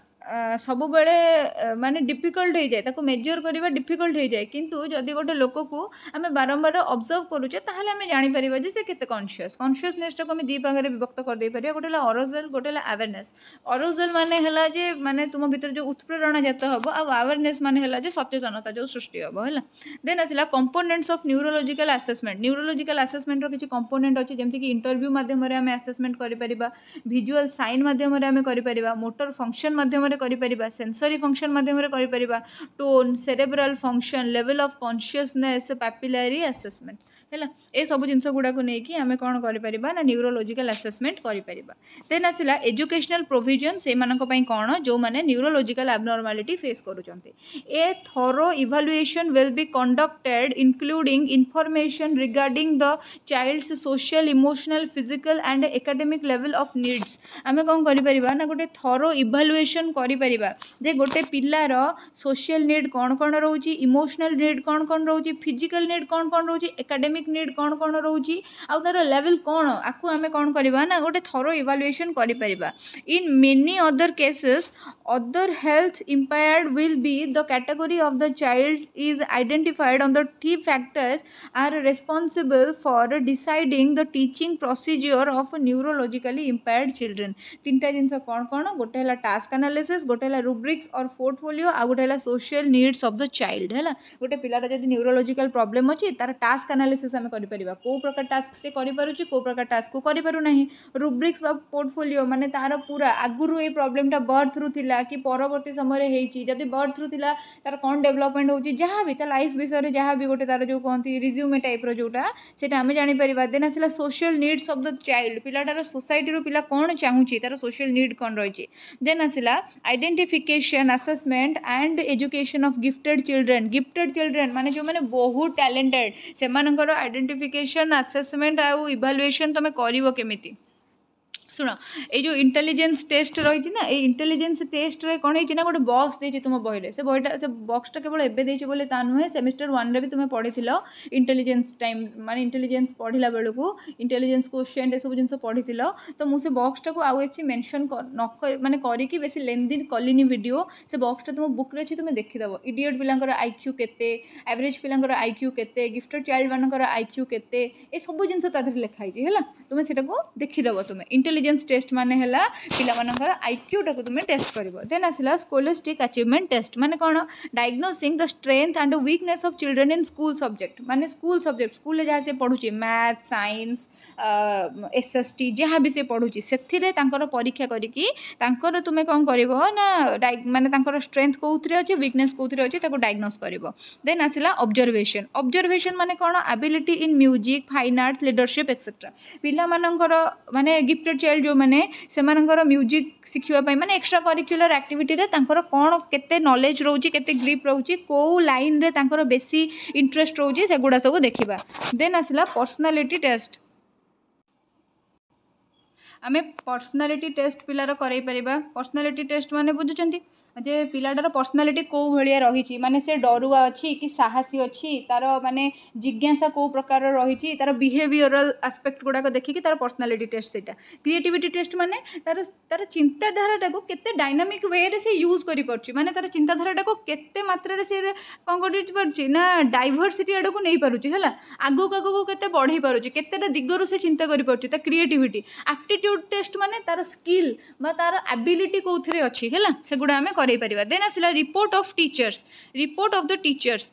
सब बेले माने डिफिकल्ट हो जाए ताको मेजर करवा डिफिकल्ट हो जाए किंतु जदि गोटे लोक को आम बारंबार ऑब्जर्व करुचे ताहले आम जापर जे से केते कॉन्शियस कॉन्शियसनेस टाक आम दी भाग में विभक्त करदे पार गोटे अरोजल गोटे अवेयरनेस अरोजल माने हला जे माने तुम भीतर जो उत्प्रेरणा जात हम आवेयरनेस माने हला जे सचेतनता जो सृष्टि हम है देन आसला components of neurological assessment neurological assessment रो किछि कंपोनेंट अछि जेमति कि इंटरव्यू माध्यम रे आम असेसमेंट करि परिबा विजुअल साइन माध्यम रे आम करि परिबा मोटर फंक्शन माध्यम रे करि परिबा सेंसरी फंक्शन माध्यम रे करि परिबा tone cerebral function level of consciousness pupillary assessment है ए सब जिनस गुड़ा को लेकिन आम कौन कर ना न्यूरोलॉजिकल असेसमेंट कर देन आसला एजुकेशनल प्रोविजन से कौन जो मैंने न्यूरोलॉजिकल एबनॉर्मालिटी फेस करुँच a thorough evaluation will be conducted including information regarding the child's social emotional physical and academic level of needs आम कौन कर ना गोटे थोरो इवैल्यूएशन कर गोटे पिलार सोशल नीड कौन कौन रोचे इमोशनल नीड कौन कौन रोचे फिजिकल नीड कौन कौन रोचे एकेडमिक नीड कौन कौन रोचे आउ तार लेवल कौन आपको आम कौन करवा ना गोटे थोरो इवैल्यूएशन करिपरिबा in many other cases other health impaired will be the category of the child is identified on the T factors are responsible for deciding the teaching procedure of neurologically impaired children तीनटा जिनस कौन कौन गोटे है task analysis गोटे है rubrics और portfolio आ गोटे है social needs of the child है गोटे पिलार जब न्यूरोलॉजिकल प्रॉब्लम अच्छी तार टास्क एनालिसिस आम कर कौ प्रकार टास्क से करूँ कौ प्रकार टास्क को करूना रुब्रिक्स पोर्टफोलियो माने तार पूरा आगुरी ये प्रॉब्लम बर्थ रु थिला कि परवर्ती समय जदि बर्थ रु थिला तार कौन डेवलपमेंट होची जहाँ भी लाइफ विषय जहाँ भी गोटे तार जो कहती रिज्यूमे टाइप रो जोटा सेटा आम जापर देन आसला social needs of the child पिलाटार सोसाइटी रो पिला कौन चाहूँगी तार सोशल नीड कौन रही देन आसला identification assessment and education of gifted children माने जो मैंने बहुत टैलेंटेड से आइडेंटिफिकेशन असेसमेंट आउ इवैल्यूएशन तुम कर केमिति शुण ये जो इंटेलिजेंस टेस्ट रही ना ये इंटेलिजेंस टेस्ट रे कौन है गोटे बॉक्स देती तुम बही से बहीटा से बॉक्सटा केवल एवं देती बोले ता नुहे सेमिस्टर 1 रे भी तुम पढ़ी इंटेलिजेंस टाइम माने इंटेलिजेंस पढ़ला बेलू इंटेलिजेंस क्वेश्चन ये सब जिन पढ़ी तो मुझे बॉक्सटा को आउ मेनशन माने करके बेसी लेंदी कलिनी वीडियो से बॉक्सटा तुम बुक रे तुम देखीदेव इडियट पिलांकर आईक्यू केते एवरेज पिलांकर आईक्यू केते गिफ्टेड चाइल्ड मानकर आईक्यू केते ए सब जिन लिखाई है तुम से देखीदेव तुम इंटेलिजेंस टेस्ट माने हला पिला मानकर आईक्यू टाको तुम टेस्ट करिवो देन आसला स्कोलास्टिक अचीवमेंट टेस्ट माने कौन diagnosing the strength and weakness of children in school subject माने स्कूल सब्जेक्ट स्कूल जहाँ से पढ़ुची मैथ साइंस एसएसटी जहाँ भी से पढ़ुची से परीक्षा करिकी तुम कौन करिवो ना माने तांकर स्ट्रेंथ कौथरे अछि वीकनेस कौथरे अछि ताको डायग्नोस करिवो देन आसला ऑब्जर्वेशन माने कौन ability in music fine arts leadership etcetera पिला मानकर माने गिफ्टेड चाइल्ड जो मैंने से म्यूजिक शिखापी माने एक्स्ट्रा करिकुलर एक्टिविटी रे तांकर कौन केते नॉलेज रोची केते ग्रिप रोची को लाइन रे तांकर बेसी इंटरेस्ट रोची से गुड़ा सब देखिबा देन आसला पर्सनालिटी टेस्ट आमे पर्सनालिटी टेस्ट पिलार करई परिबा पर्सनालिटी टेस्ट माने बुझुचंती जे पिलाटार पर्सनालिटी को भलिया रही माने से डरुआ अच्छी कि साहसी अच्छी तार माने जिज्ञासा को प्रकार रही तार बिहेवियरल एस्पेक्ट गुड़ाक देखिकी तार पर्सनालिटी टेस्ट सेटा क्रिएटिविटी टेस्ट माने तार तार चिंताधाराटा को केते डायनामिक वे रे से यूज करि परछि माने तार चिंताधाराटा को केते मात्रा रे से कोन करि परछि ना डाइवर्सिटी आडो को नै परछि हला आगो को केते बढ़ई परछि केतेटा दिगरु से चिंता करि परछि ता क्रिएटिविटी एप्टीट्यूड टेस्ट माने तार स्किल बा तार एबिलिटी कोथरे अछि हला से गुडा हमें करई परिबा देन आसला report of the teachers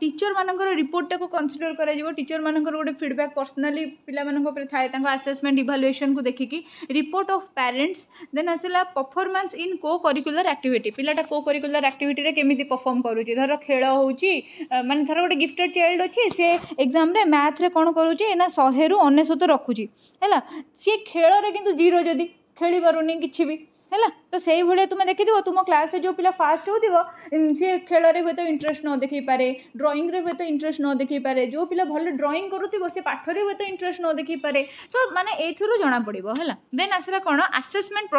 teacher मानकर रिपोर्टा को कंसीडर करा टीचर मानकर गोटे फीडबैक पर्सनाली पिला मानक ऊपर थाए तांको असेसमेंट इवैल्यूएशन को देखिकी रिपोर्ट ऑफ पेरेंट्स देन आसला परफॉर्मेंस इन को करिकुलर एक्टिविटी पिलाटा को करिकुलर एक्टिविटी रे केमिति परफॉर्म करूची धर खेल होउची माने धर गोटे गिफ्टेड चाइल्ड अछि से एग्जाम रे मैथ रे कोन करूची ना 100 रु 99 रखुची हैला सी खेल रे किंतु जीरो जदी खेली पारुनी किछि भी है तो से भाया तुम देखी तुम क्लास जो पिला फास्ट हो सी खेल में हूँ इंटरेस्ट न देखी पारे ड्राइंग रे हूँ इंटरेस्ट न देखी पारे जो पिला भल ड्राइंग करुव से पाठरे हूँ इंटरेस्ट न देखी पारे तो माने एथुरु जना पड़ो है देन आसला कौन असेसमेंट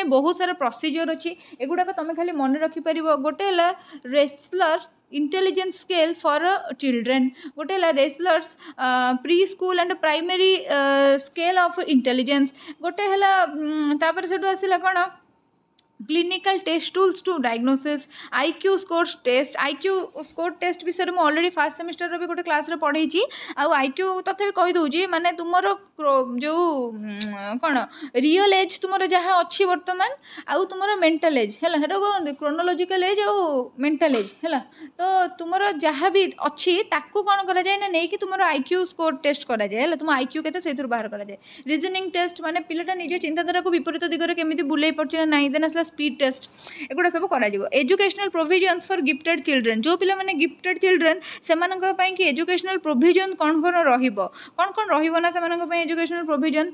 बहुत सारा प्रोसीजर अच्छी एगुड़ाक तुम खाली मन रखिपर गोटे है Wechsler intelligence scale for children गोटे है Wechsler's preschool and primary scale of intelligence गोटे है से आसला कौन clinical test tools to diagnosis IQ score test IQ score test विषय में ऑलरेडी फर्स्ट सेमिस्टर भी गोटे क्लास रे पढ़ी आउ IQ तथापि कहीदे माने तुम जो कौन रियल एज तुम जहाँ अच्छी बर्तमान आउ तुम मेंटल एज है कहते क्रोनोलॉजिकल एज आउ मेंटल एज है तो तुम जहाँ भी अच्छी ताकू कौन करा जाए ना नहीं कि तुम IQ स्कोर टेस्ट करा जाए तुम IQ केते से बाहर करा जाए रीजनिंग टेस्ट माने पिलाटा निज चिंताधारा को विपरीत दिगरे केमिति बुलाई पड़छ ना नहीं देन आसला स्पीड टेस्ट एगुड़ा सब करा educational provisions for gifted children जो पिला माने गिफ्टेड चिल्ड्रेन सेमानक पई कि एजुकेशनल प्रोविजन कौन कौन रहिबो कौन कौन रहिबो ना सेमानक पई एजुकेशनल प्रोविजन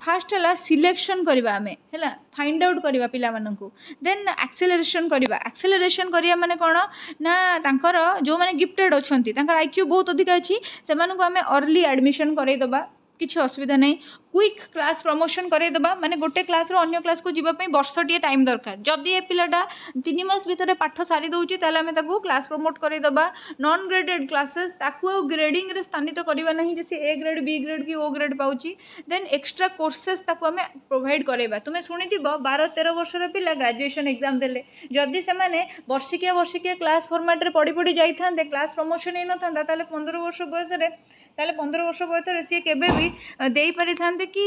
फास्ट हला सिलेक्शन करबा हमें हैला फाइंड आउट करबा पिला मानकू देन एक्सेलरेशन करिया माने कोन ना तांकर जो माने गिफ्टेड अछंती तांकर IQ बहुत अधिक अछि सेमानकू हमें अर्ली एडमिशन करै दबा किसी असुविधा नहीं क्विक क्लास प्रमोशन करदेबा माने गोटे क्लास रो अन्य क्लास को जीवाई वर्षटे टाइम दरकार जदि ए पिलाटा 3 मास भितर पाठ सारी दउची ताले हमें ताकू क्लास प्रमोट करदेबा नॉन ग्रेडेड क्लासेस ताकू ग्रेडिंग रे स्थानित करबा नहीं जैसे A ग्रेड B ग्रेड की O ग्रेड पाउची देन एक्स्ट्रा कोर्सेस ताकू हमें प्रोवाइड करबा तुमे सुनिथिबो 12-13 वर्षर पिला ग्रेजुएशन एग्जाम देले जदि से माने वर्षिकिया क्लास फॉर्मेट रे पड़ी जाई थांते क्लास प्रमोशन हे न थांता ताले 15 वर्ष बयस रे ताले 15 वर्ष बयस रे सी केबे भी देई पारि थांते कि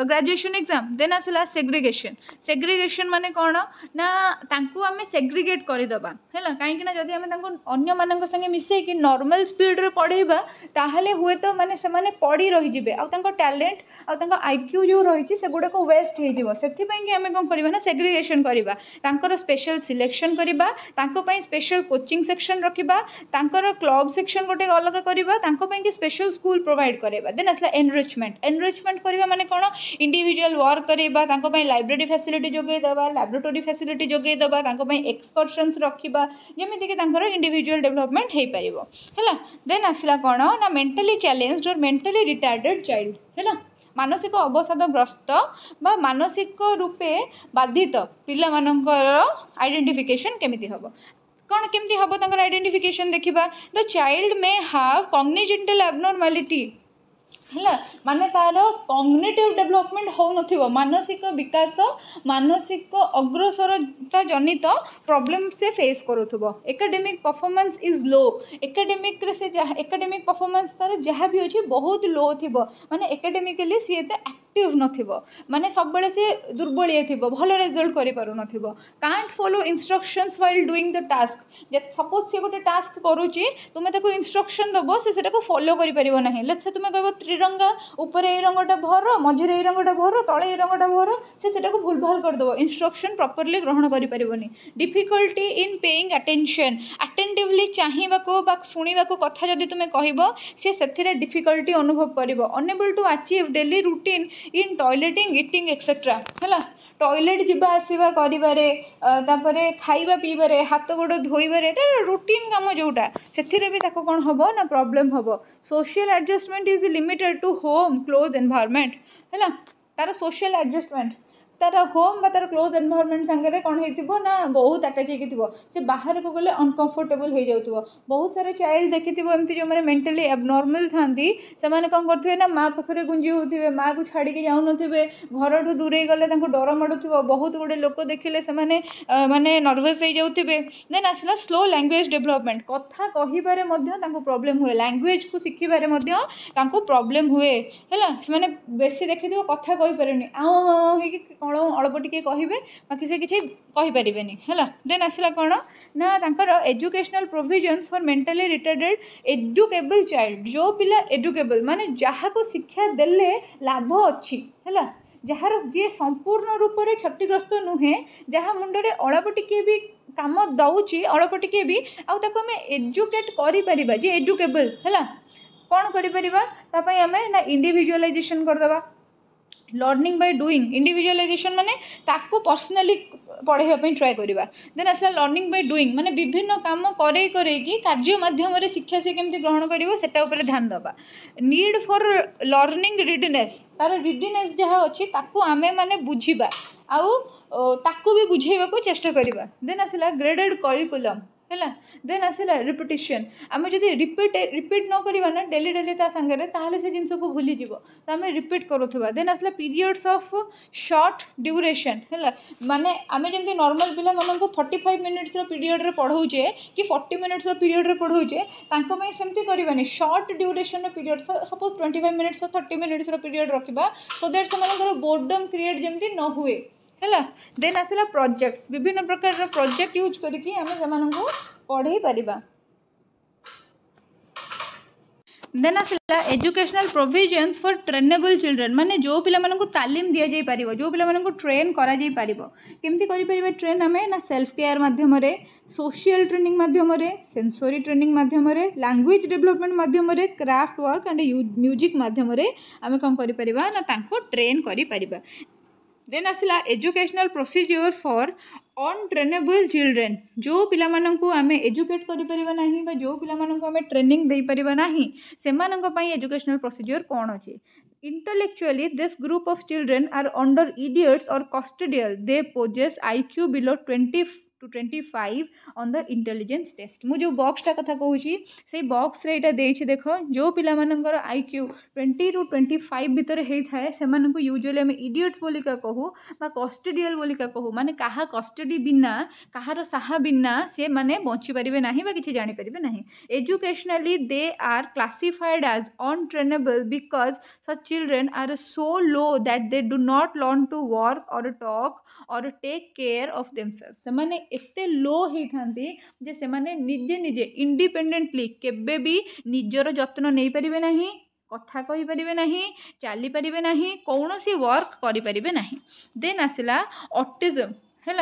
ग्रेजुएशन एग्जाम देन आसला सेग्रीगेशन माने कौन ना तांकू आमे सेग्रीगेट करदेबा है कहीं जदि आमे तांको अन्य मानक संगे मिसे कि नॉर्मल स्पीड रे पढ़ेबा ताहले हुए तो माने से माने पढ़ी रही जिबे आ तांको टैलेंट आ तांको IQ जो रही से गुडा को वेस्ट हे जिवो सेथि पई कि आमे कोन करबा ना सेग्रीगेशन करबा तांकर स्पेशल सिलेक्शन करबा तांको पई स्पेशल कोचिंग सेक्शन रखिबा तांकर क्लब सेक्शन गोटे अलग करबा तांको पई कि स्पेशल स्कूल प्रोवाइड करबा देन आसला एनरिचमेंट करबा माने कोन इंडिविजुअल वर्क करबा तांको पई लाइब्रेरी फैसिलिटी जोगे देबा लैबोरेटरी फैसिलिटी जोगे देबा तांको पई एक्सकर्शंस रखिबा जेमिति कि तांकर इंडिविजुअल डेवलपमेंट हे परिबो हैला देन आसला कोन ना मेंटली चैलेंज्ड और मेंटली रिटार्डेड चाइल्ड हैला मानसिक अवसादग्रस्त बा मानसिक रूपे बाधित पिला मानकर आइडेंटिफिकेशन केमिति हबो कौन केमती हम तक आइडेंटिफिकेशन देखा द चाइल्ड मे हाव कॉग्निजेंटल एब्नॉर्मालिटी है माने तार कॉग्निटिव डेवलपमेंट हो न मानसिक विकास मानसिक अग्रसरता जनित प्रॉब्लम से फेस करुथबो academic performance is low academic रे से एकेडमिक परफॉर्मेंस तार जहाँ भी अच्छी बहुत लो थी माने एकेडमिकली सी एते एक्टिव नथिबो माने सब बेले से दुर्बलिया थिबो भलो रिजल्ट करि पारु नथिबो can't follow instructions while doing the task जे सपोज से गोटे टास्क करूची तुमे ताको इंस्ट्रक्शन दबो से सेटा को फॉलो करि परिबो नाही लेट्स से तुमे कहबो त्रिरंगा ऊपर ए रंगटा भर मझिरे ए रंगटा भर तळे ए रंगटा भर से सेटा को भूल भाल कर दबो इंस्ट्रक्शन प्रॉपर्ली ग्रहण करि परिबोनी difficulty in paying attention attentively चाहिबा को बा सुनिबा को कथा जदी तुमे कहिबो से सेथिरे डिफिकल्टी अनुभव करिवो unable to achieve daily routine in toileting eating etcetera है टॉयलेट जावा आसवा कर खाइबा पीबारे हाथ गोड़ धोइबारे रूटीन काम जोटा से भी कौन हम ना प्रॉब्लम हम social adjustment is limited to home close environment है तार सोशल एडजस्टमेंट तार होम बा तार क्लोज एनवायरनमेंट सांगे कौन हो ना बहुत अटैच होती बाहर को गले अनकंफर्टेबल हो जाऊँ बहुत सारे चाइल्ड देखी एमती जो मैंने मेंटली एबनॉर्मल था से कौन करते ना माँ पाखे गुंजी होते माँ को छाड़ी जाऊन घर ठू दूरे गले डर माड़ू बहुत गुड़े लोक देखिले से माने नर्वस हो जाते देन आसला स्लो लैंग्वेज डेवलपमेंट कथा कहिबारे प्रॉब्लम हुए लैंग्वेज को शिखिबारे प्रॉब्लम हुए है बेसी देखी कथा कहि पारेनी आ अल्प टिके कहे बाकी से किसी कहीपर है देन आसला कौन ना तांकर educational provisions for mentally retarded educable child जो पिला एजुकेबल माने जहाँ को शिक्षा देले लाभ अच्छी है जार जी संपूर्ण रूप से क्षतिग्रस्त नुहे जहाँ मुंडे अल्प टिके भी काम दौची अल्प टिके भी आम एजुकेट करें जे एजुकेबल है कौन करें ना इंडिविजुअलाइजेशन करदे लर्निंग बाय डूइंग इंडिविजुअलाइजेशन माने ताको पर्सनली पढ़ाई ट्राए करवा देन आसला लर्निंग बाय डूइंग माने विभिन्न काम करे कि कार्य माध्यम रे शिक्षा से केमती ग्रहण करिवो सेटा ऊपर ध्यान दबा नीड फॉर लर्निंग रीडनेस तार रीडनेस जहाँ अच्छी ताको आमे माने बुझीबा आउ ताको भी बुझेबा को चेष्टा करवा देन आसला ग्रेडेड करिकुलम है। देन आसला रिपिटिशन आम जब रिपीट न करवा ना डेली डेली ता सांगे ताहले से जिनस को भूली जीव तो आम रिपीट करुवा। देन आसला पीरियड्स ऑफ शॉर्ट ड्यूरेशन है माने आम जमी नॉर्मल पिला मानक 45 मिनिट्स पीरियड रे पढ़ाऊे कि 40 मिनिट्स पीरियड रे पढ़ाऊे सेमती करवानी short duration period suppose 25 minutes 30 minutes period रखा सो दैट से बोर्डम क्रिएट जमी न हुए है। देन आसला प्रोजेक्ट्स विभिन्न प्रकार प्रोजेक्ट यूज करके आम से पढ़े पारिबा। देन आसला educational provisions for trainable children माने जो पिला मानकु तालीम दिया जाई पारिबो जो पिला मानकु ट्रेन करा जाई पारिबो केमती करि परिबे ट्रेन आमे ना सेल्फ केयर माध्यम रे सोशल ट्रेनिंग माध्यम रे सेंसरी ट्रेनिंग माध्यम रे लैंग्वेज डेवलपमेंट माध्यम रे क्राफ्ट वर्क एंड म्यूजिक माध्यम रे आमे कोन करि परिबा ना तांको ट्रेन करि परिबा। देन आसला एजुकेशनल प्रोसीजर फॉर अनट्रेनेबल चिल्ड्रेन जो पिला मानकु आमे एजुकेट करि परिबा नाही बा जो पिला मानकु आमे ट्रेनिंग देई परिबा नाही सेमानक पई एजुकेशनल प्रोसीजर कोन अछि। Intellectually, this group of children are under idiots or custodial. They possess IQ below 20 to 25 on the intelligence test. मु जो बॉक्स टा कथा कहूची से बॉक्स रे एटा देछि देखो जो पिला मानकर IQ 20 टू 25 भीतर हेई थाए से मानकु यूजुअली हम इडियट्स बोली का कहू बा कस्टोडियल बोली का कहू माने काहा कस्टडी बिना काहार साहा बिना से माने बंची परिबे नाही बा किछि जानि परिबे नाही। Educationally they are classified as untrainable because such children are so low that they do not learn to walk or talk or take care of themselves। सेमाने एते लो ही थांती जे सेमाने निजे निजे इंडिपेंडेंटली केबे भी निजर जत्न नहीं परिबे नाही कथा कहि परिबे नाही चाली परिबे नाही कौनसी वर्क करि परिबे नाही। देन आसला ऑटिज्म है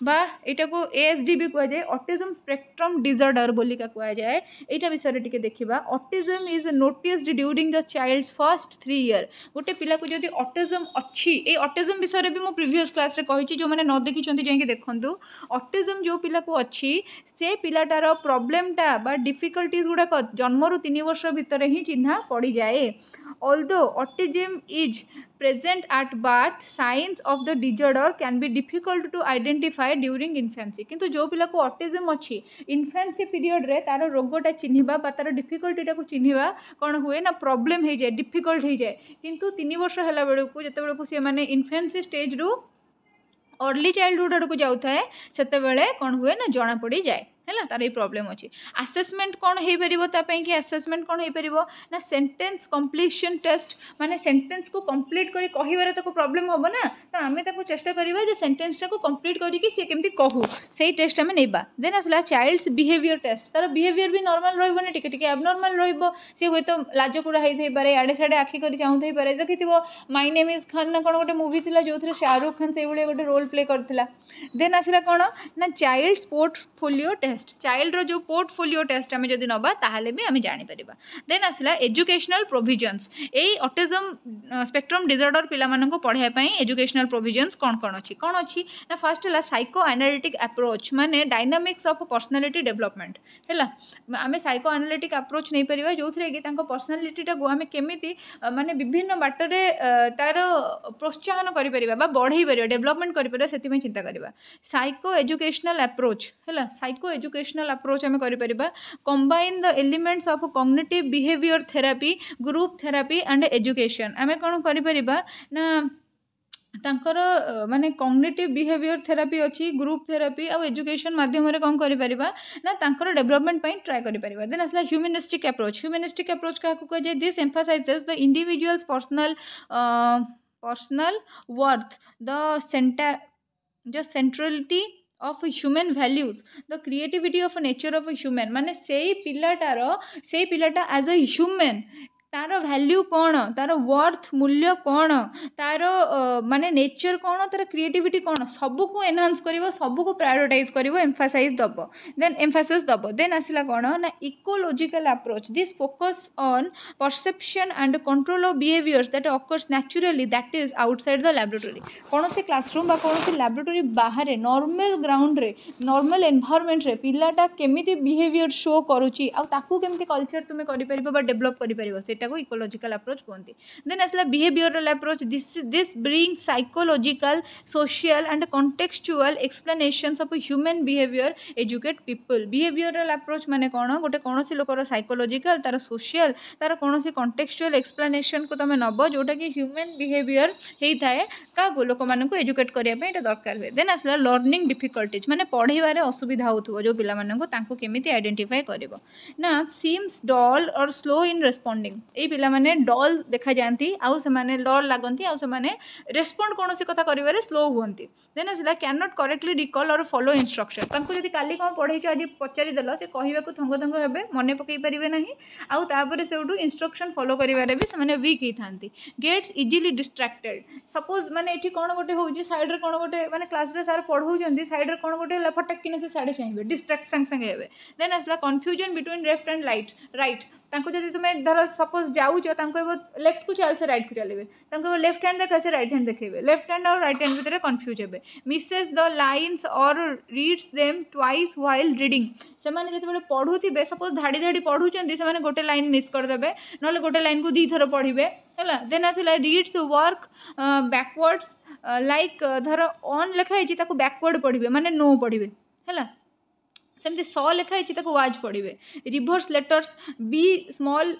बा एटा को ASD भी कह जाए ऑटिज्म स्पेक्ट्रम डिसऑर्डर बोली का कह जाए एटा विषय टिके देखिबा। Autism is noticed during the child's first 3 year गोटे पिला को जदि ऑटिज्म अच्छी ए ऑटिज्म विषय भी मो प्रीवियस क्लास रे कहिछि जो माने न देखि छथि जाई के देखंतु ऑटिज्म जो पिला को अच्छी से पिलाटार प्रॉब्लमटा बा डिफिकल्टीज गुडा जन्म रु 3 वर्ष भीतर ही चिन्हा पड़ी जाए। Although autism is present at birth signs of the disorder can be difficult to identify during infancy किंतु जो पिला को ऑटिज्म अच्छी इन्फेंसी पीरियड रे तार रोगटा चिन्हिबा बा तार डिफिकल्टीटा को चिन्हिबा कौन हुए ना प्रॉब्लम हो जाए डिफिकल्ट हो जाए किंतु 3 वर्ष है बेलू जिते बेलू सी मैंने इन्फेंसी स्टेज रु अर्ली चाइल्डहुड आड़ को जाऊे से कौन हुए ना जना पड़ जाए है तार ये प्रॉब्लम अच्छी। आसेसमेंट कौन हो पार कि आसेसमेंट कौन हो पार ना सेंटेंस कंप्लीशन टेस्ट माने सेंटेंस को कंप्लीट करी कहिबारे ताको प्रॉब्लम होबो ना तो आमे ताको चेष्टा करिबा जे सेंटेंस टा को कंप्लीट करी कि से केमती कहू सेही टेस्ट आमे नेबा। देन आसला चाइल्ड्स बिहेवियर टेस्ट तार बिहेवियर भी नॉर्मल रहइबो ना टिके टिके एबनॉर्मल रहइबो से होय तो लाजकुड़ा हेइ थई पारे आडे साडे आखि करी चाहू थई पारे देखिथिबो माय नेम इज खान ना कोन गोटे मूवी थिला जोथरे शाहरुख खान सेही बळे गोटे रोल प्ले करथिला। देन आसला कोन ना चाइल्ड्स पोर्टफोलियो टेस्ट चाइल्ड रो जो पोर्टफोलियो टेस्ट आमे जदि नबा ताहाले भी आमे जानि परिबा। देन आसला एजुकेशनल प्रोविजन्स ए ऑटिज्म स्पेक्ट्रम डिसऑर्डर पिला मानको पढाय पई एजुकेशनल प्रोविजन्स कोन अछि ना फर्स्ट हला साइको एनालिटिक अप्रोच माने डायनामिक्स ऑफ पर्सनालिटी डेवलपमेंट हैला आमे साइको एनालिटिक अप्रोच नै परिबा जोथरे कि तांको पर्सनालिटी टा को आमे केमिति माने विभिन्न बाटरे तार प्रोत्साहन करि परिबा बा बढ़ाई परिबा डेवलपमेंट करि परिबा सेति में चिंता करिबा। साइको एजुकेशनल अप्रोच हैला साइको एजुकेशनल अप्रोच आमे करि परिबा combine the elements of cognitive behaviour therapy group therapy and education आमे कोन करि परिबा ना तांकर माने कॉग्निटिव बिहेवियर थेरापी अच्छी ग्रुप थेरापी और एजुकेशन माध्यम रे कोन करि परिबा ना तांकर डेवलपमेंट पई ट्राई करि परिबा। देन असला ह्यूमनिस्टिक अप्रोच का को जे this emphasises the individual's personal worth the centrality of human values the creativity of nature of a human माने सेई पिलाटा as a human तार वैल्यू कौन तार वर्थ मूल्य कौन तार माने नेचर कौन तार क्रिएटिविटी कौन सबू को एनहांस करिवो सबू को प्रायोरिटाइज करिवो एम्फासाइज दबो। देन आसला कौन ना ecological approach this focus on perception and control of behaviours that occurs naturally that is outside the laboratory कौन से क्लासरूम बा कौन से लैबोरेटरी बाहर नॉर्मल ग्राउंड रे नॉर्मल एनवायरनमेंट रे पिलाटा केमिति बिहेवियर शो करूची आ ताकू केमिति कल्चर तुमे करि परिबो बा डेवलप करि परिबो सेटा ସେଇଟା को इकोलॉजिकल अप्रोच कहते। देन आसला behavioural approach this bring psychological social and contextual explanations of human behaviour educate people. Behavioural approach माने कौन गोटे कौन लोकर साइकोलॉजिकल तार सोशल तार कौन कॉन्टेक्सचुअल एक्सप्लेनेशन को तुम नब जोटा कि ह्यूमन बिहेवियर होता है क्या लोक मानक एजुकेट करने दरकार हुए। देन आसला लर्निंग डिफिकल्टीज माने पढ़ाइबार असुविधा होथुबो जो पिला मानक तांको केमिति आइडेंटिफाई करिवो ना सीम्स डल और स्लो इन रेस्पोंडिंग ए पिला माने डल देखा जाती आउ से माने डर लागंती आउ से माने रेस्पोंड कोनोसी कथा करिवारे स्लो हुंती। देन आसला कैन नॉट करेक्टली रिकॉल और फॉलो इंस्ट्रक्शन तांको जदि काली कोन पढैछ आज पचारि देलो से कहिबाकू थंग थंग हेबे मने पकई परिबे नाही आउ तापर सेउटू इंस्ट्रक्शन फॉलो करिवारे भी से माने वीक हिथांती। गेट्स इजीली डिस्ट्रैक्टेड सपोज माने एठी कोन गोटे होउची साइड रे कोन गोटे माने क्लास रे सर पढौचंती साइड रे कोन गोटे फटक किने से साडे चाहिए डिस्ट्रैक्ट संग संग हेबे। देन आसला confusion between left and right तांको जदि तुमे धर सपोज जाउछ तांको लेफ्ट को चल से राइट को चलेबे तांको लेफ्ट हैंड देखा से राइट हैंड देखेबे लेफ्ट हैंड और राइट हैंड भितर कंफ्यूज हेबे। मिसेस द लाइन्स और reads them twice while reading से माने जते बेले पढुतिबे सपोज धाड़ी धाड़ी पढुचंती से माने गोटे लाइन मिस कर देबे नले गोटे लाइन को दी थर पढिबे हैला। देन आसला रीड्स वर्क बैकवर्ड्स लाइक धर ऑन लिखा है ताको बैकवर्ड पढिबे माने नो पढिबे हैला सेमती स लिखाई वाज पढ़े। Reverse letters B small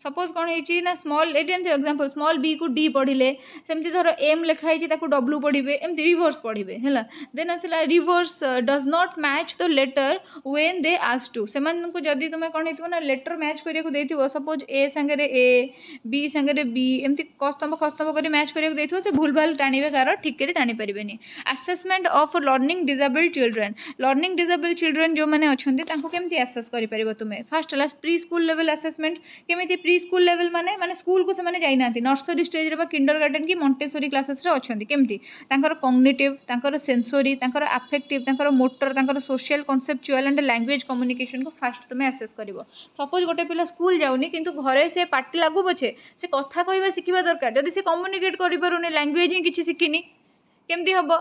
suppose कौन है ना स्मॉल एग्जांपल स्मॉल बी को डी पढ़ले सेमती धर एम लिखाई डब्ल्यू पढ़े एमती रिभर्स पढ़े है। देन आसला reverse does not match the letter when they ask to say जदि तुम कौन हो लेटर मैच करिया सपोज ए सांगे ए बी सांगे बी एमती कस्तंभ खस्तंभ कर मैच करिया से भूल भाल टाणिबे कार ठीक करे टाणी पारिबेनी। Assessment of learning disabled children जो मैंने अच्छा केमती असेस कर तुम्हें फर्स्ट है प्री स्कूल लेवल असेसमेंट केमी प्री स्कूल लेवल माने स्कूल को से जाइना नर्सरी स्टेज रे किंडर गार्डन की मॉन्टेसरी क्लासेस रे अच्छी केमती cognitive sensory affective motor social conceptual and language communication को फास्ट तुम्हें असेस कर। सपोज गोटे पिला स्कूल जाऊनी किंतु घरे से पार्टी लागू पछे से कथा कहवा शिखा दरकार जदि से कम्युनिकेट करें लैंग्वेज ही किसी शिखिनी केमती हम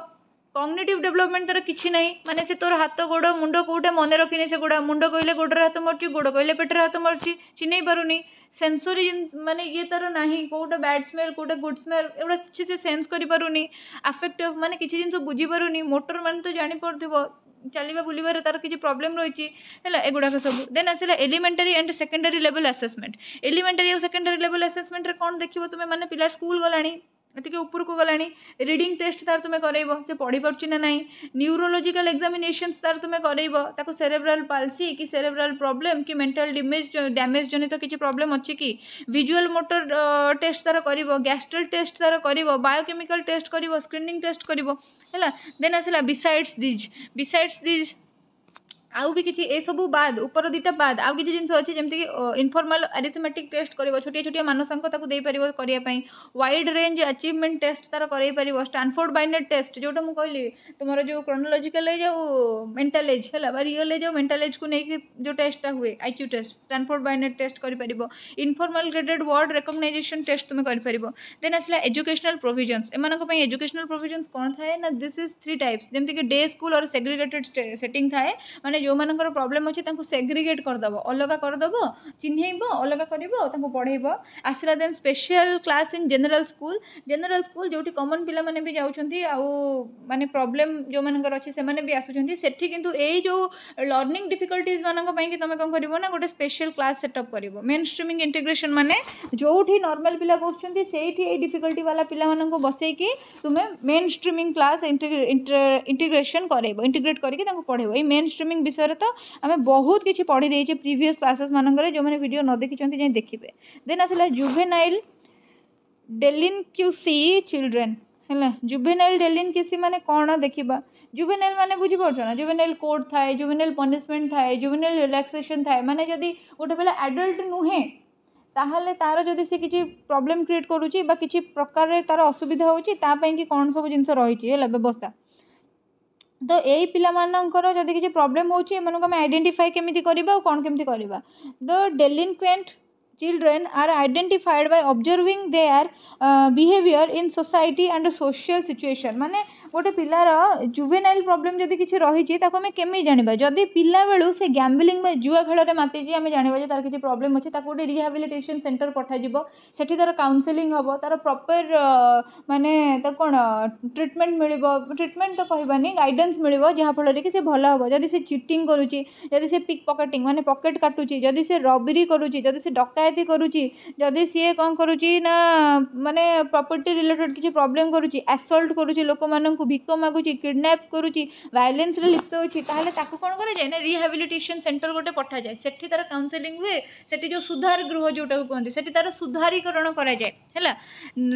कॉग्निटिव डेवलपमेंट तार किसी ना माने से तोर हाथ गोड़ मुंड कौटे मन रखिनी से गुड़ा मुंड कहले गोड़े हाथ मरची गोड़ कहले पेटर हाथ मरची चिन्ह पारुनी सेंसोरी माने ये तार ना कौटे बैड स्मेल कौटे गुड स्मेल एगुड़ा किसी से सेंस करें। अफेक्टिव माने किसी जिन बुझी पारुनी मोटर मान तो जापर चलवा बुलबार तार किसी प्रॉब्लम रही है एगुड़ाक सब। देन आसला elementary and secondary level assessment elementary और सेकेंडरी लेवल असेसमेंट कौन देखो तुम्हें माने पिला स्कूल गलानी एतिके ऊपर को गलानी रीडिंग टेस्ट तार तुम्हें करइबो से पढ़ी पारछि ना नहीं न्यूरोलॉजिकल एग्जामिनेशंस तार तुम्हें करइबो ताको सेरेब्रल पाल्सी कि सेरेब्रल प्रॉब्लम कि मेंटल डैमेज जनित किसी प्रॉब्लम अच्छी कि विजुअल मोटर टेस्ट तार करिबो गैस्ट्रल टेस्ट तार करिबो बायोकेमिकल टेस्ट करिबो स्क्रीनिंग टेस्ट करिबो हैला। देन आसला बिसाइड्स दिस आउ भी किसी ए सब बाद ऊपर दुटा बाद आउ किसी जिन अच्छी जमीक इनफॉर्मल अरिथमेटिक टेस्ट कर छोटिया छोटिया मानसांक करने वाइड रेंज अचीवमेंट टेस्ट तार कर स्टैनफोर्ड बाइनेट टेस्ट जोटा मुझे कहली तुम जो क्रोनोलॉजिकल एज मेंटल एज है रियल एज और मेंटल एज को लेकिन जो टेस्टा हुए IQ test Stanford Binet test कर informal graded word recognition test तुम कर। देन आसला एजुकेशनल प्रोविजन्स एमानक एजुकेशनल प्रोविजन्स कौन थाए ना दिस इज 3 टाइप्स जमीक डे स्कूल और सेग्रीगेटेड सेटिंग थाए माने जो मानकर प्रॉब्लम अच्छी सेग्रीगेट करदेव अलग करदेव चिन्हब अलग कर पढ़ेब। आसला then special class in general school जो कॉमन पिला माने भी जाउछंती आउ माने प्रॉब्लम जो मानकर अच्छी से माने भी आसुछंती सेठी किंतु ए जो लर्निंग डिफिकल्टीज मानक पई कि तमे कोन करिवो ना गोटे स्पेशल क्लास सेटअप करिवो। मेन स्ट्रीमिंग इंटीग्रेशन माने जोठी नॉर्मल पिला बसुछंती सेठी ए डिफिकल्टी वाला पिला मानक बसई कि तुमे मेन स्ट्रीमिंग क्लास इंटीग्रेशन करेबो इंटीग्रेट करके ताको पढ़ेबो। ए मेन स्ट्रीमिंग विषय तो आम बहुत किसी पढ़ी देचे प्रीवियस क्लासेस मानक जो मैंने वीडियो न देखी जाए देखिए। देन आसला जुवेनाइल डेलिनक्यूसी चिल्ड्रेन है जुवेनाइल डेलिनक्यूसी माने कौन देखा जुवेनाइल माने बुझीपार ना जुवेनाइल कोड थाए जुवेनाइल पनिशमेंट थाए जुवेनाइल रिलैक्सेशन थाए माने जदि गोटे पिला एडल्ट नुहे ताहले तार जदि से किसी प्रॉब्लम क्रिएट करुच्ची किसी प्रकार तार असुविधा होची कि कौन सब जिनस रही है व्यवस्था तो यही पिलामानंकर जदि किसी प्रॉब्लम होची एमनको हम आइडेंटिफाई केमिति करबा और कौन केमिति करबा। The delinquent children are identified by observing their behavior in society and social situation माने गोटे पिलार जुवेनाइल प्रॉब्लम जदि किसी रही आम केमी जाना जदि पिला बेलू से गैम्बलिंग जुआ खेल मातीजी आम जाना तार किसी प्रॉब्लम अच्छी गोटे रिहाबिलिटेशन सेंटर पठाଯିବ सेठी तार काउंसलिंग हम तार प्रॉपर माने कौन ट्रिटमेंट मिल ट्रिटमेंट तो कहबानी गाइडेंस मिल जहाँफल कि भल हम जदि से चिटिंग करुच्ची जदि से पिक पकेटिंग माने पकेट काटुची जदि से रबरी करुच्ची जदि से डकायती करुच्ची जदि सी कौन करुच्ची ना माने प्रॉपर्टी रिलेटेड किसी प्रॉब्लम करुच्ची असल्ट करुच्ची लोक मानक भिक मागुची किडनैप करुच्ची वायलेंस रे लिप्त होची ताहले ताकू कोन करा जाय ना रिहाबिलिटेशन सेंटर गोटे पठा जाए सेठी तार काउंसलिंग हुए सेठी जो सुधार गृह जोटा कहते सेठी तार सुधारीकरण करा जाए हैला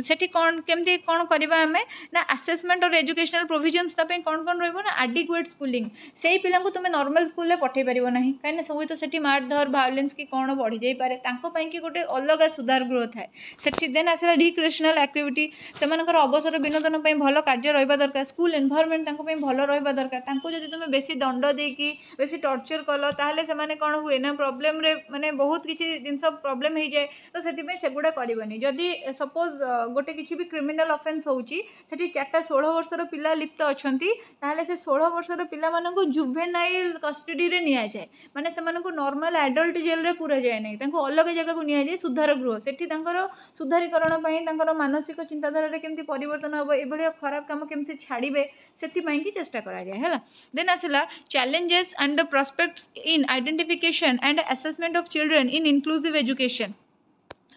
सेठी कौन केमती कौन करबा हमें ना असेसमेंट और एजुकेशनल प्रोविजन्स तापे कौन कौन रहइबो ना एडिक्वेट स्कूलिंग सेही पिला को तुमे नॉर्मल स्कूल ले पठै परिबो नाही काहे सब तो सेठी मारधर वायलेंस की कौन बढ़ी जाई पारे तांको पई कि गोटे अलग सुधार गृह थाए सेठी देन आसला रिक्रिएशनल एक्टिविटी सेमानकर अवसर विनोदन पई भलो कार्य रहइबा दरकार स्कूल एनवायरनमेंट तांको पई भलो रहइबा दरकार तांको जदि तुमे बेसी दंड देकी बेसी टॉर्चर कलो ताहले से माने कौन हुए ना प्रॉब्लम रे माने बहुत किछि जिंस प्रॉब्लम हो जाए तो सेठी पई सेगुडा करबनी जदि सपोज गोटे किछि भी क्रिमिनल ऑफेंस होउची सेठी 4-16 वर्षर पिला लिप्त अछंती ताहले से 16 वर्षर पिला माननको जुवेनाइल कस्टडी रे निया जाए माने से माननको नॉर्मल एडल्ट जेल रे पूरा जाए नै तांको अलग जगह को निया जाए सुधार गृह सेठी तांकर सुधारीकरण पई तांकर मानसिक चिंताधारा रे केमती परिवर्तन होबो एबळिया खराब काम केमसे छाड़ीबे सेठी पई की चेष्टा करा जाए हैला देन आसला challenges and the prospects in identification and assessment of children in inclusive education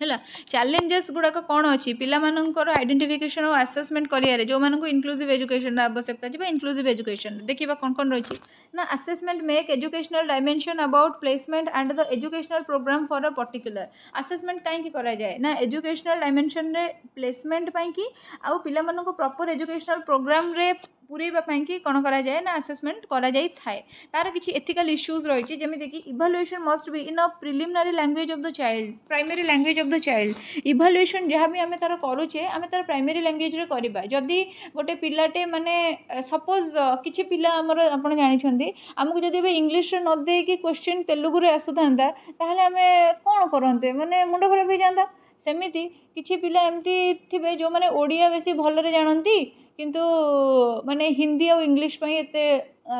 हैला चैलेंजेस गुड़ाक कौन अच्छी पिला मानकर आइडेंटिफिकेशन और असेसमेंट करियारे जो मानक इंक्लूसिव एजुकेशन आवश्यकता है इंक्लूसिव एजुकेशन देखिबा कौन कौन रही ना assessment make educational dimension about placement and the educational program for a particular assessment कहीं करा जाए ना एजुकेशनल डायमेंशन रे प्लेसमेंट पाई कि आउ पिला मानक प्रॉपर एजुकेशनल प्रोग्राम रे पूरेबा कि कौन करा जाए ना असेसमेंट करा जाई थाए तार किसी एथिकल इश्यूज रही जमीन कि evaluation must be in a preliminary language of the child primary language of the child evaluation जहाँ भी आम तार करुचे आम तार प्राइमरी लैंग्वेज रे करबा जदि गोटे पिलाटे माने सपोज किछि पिला हमर आपण जानिछंती हमकु जदि बे इंग्लिश रे न दे कि क्वेश्चन तेलुगु रे आसुथांता ताहले आमे कोन करंते माने मुंड खराब हो जांता सेमिति किछि पिला एमती थिबे जो माने ओडिया बेसी भलरे जानंती किंतु माने हिंदी और इंग्लिश पई एते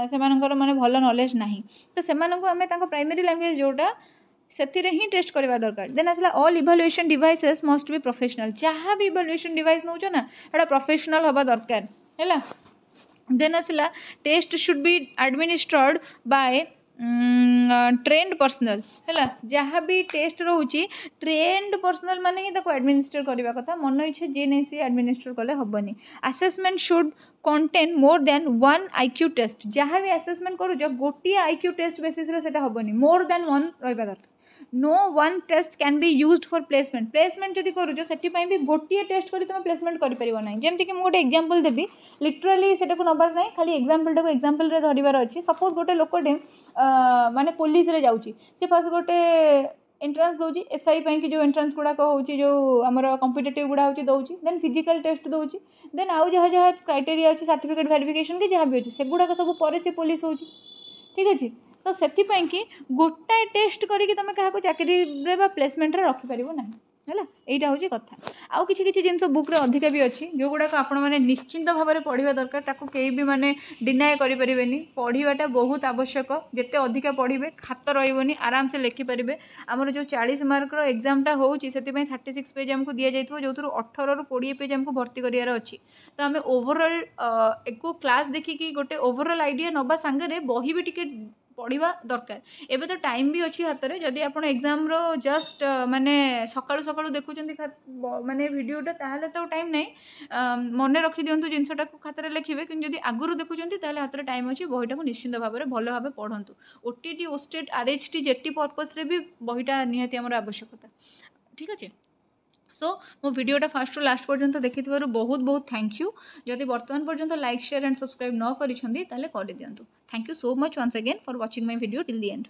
सेमानकर माने भल नॉलेज नाही तो सेमाननको आमे तांको प्राइमरी लैंग्वेज जोटा सेतिरे ही टेस्ट करबा दरकार देन आसला all evaluation devices must be professional जहाँ भी इवैल्यूएशन डिवाइस नउछ ना एटा प्रोफेशनल होबा दरकार हैला देन आसला test should be administered by trained personnel है जहाँ भी टेस्ट रोचे ट्रेंड पर्सनल माने ही एडमिनिस्टर करने कथा मन इच्छा जी नहीं सी एडमिनिस्टर कले हेनी assessment should contain more than 1 IQ test जहाँ भी असेसमेंट करूँ गोटे IQ टेस्ट बेसिस हेनी मोर देन 1 रहा दरकार no 1 test can be used for placement placement जब करूँ से भी गोटे टेस्ट कर तुम प्लेसमेंट कर जमीक गोटे एग्जांपल देवी लिटराली से नबार ना खाली एग्जांपल टाक एग्जांपल धरबार अच्छे सपोज गोटे लोकटे माने पुलिस रे जाउची से फर्स्ट गोटे एंट्रांस दौची SI कि जो एंट्रांस गुड़ाक हो जो आमर कॉम्पिटिटिव गुड़ा हो दौची देन फिजिकल टेस्ट दौची देन आउ जहाँ जहाँ क्राइटेरिया अच्छी सर्टिफिकेट वेरिफिकेशन कि जहाँ भी अच्छे से गुड़ाक सब पर से पुलिस हो ठीक अच्छे तो से गोटाए टेस्ट करके तुम क्या चाकरी प्लेसमेंट रखिपार ना है यहाँ हूँ कथा आउ कि जिन बुक्रे अधिका भी अच्छी जो गुड़ाक आपण मैंने निश्चिंत भाव में पढ़ा दरकार ताकू कहीं भी माने डिनाए करें पढ़ाटा बहुत आवश्यक जिते अधिका पढ़े खात रही आराम से लिखिपारे आमर जो 40 मार्कर एग्जामटा होती 36 पेज आमको दि जाइए जो 18 ରୁ 20 पेज आमको भर्ती करार अच्छी तो आम ओवरऑल एको क्लास देखिकी गोटे ओवरऑल आइडिया नवा सांगे बही भी टिके पढ़ा दरकार एबे तो टाइम भी अच्छी हाथ में जदि आप एग्जाम रो जस्ट माने सकाळु सकाळु देखुचंती माने वीडियोटा ताहले तो टाइम नहीं मन रखी दिंतु जिनसटा को खातर लिखे कि जदि आगुरी देखुचंती ताहले हाथ में टाइम अच्छी बहीटा को निश्चिंत भाव में भल भाव पढ़ंतु OTT OSTET RHT JT purpose रे भी बहीटा निहाती आमर आवश्यकता ठीक अच्छे सो मो वीडियोटा फास्ट लास्ट पर्यंत देखि बहुत बहुत थैंक यू जदि वर्तमान पर्यंत लाइक शेयर एंड सब्सक्राइब न करिसेंती ताले कर दियंतु thank you so much once again for watching my video till the and.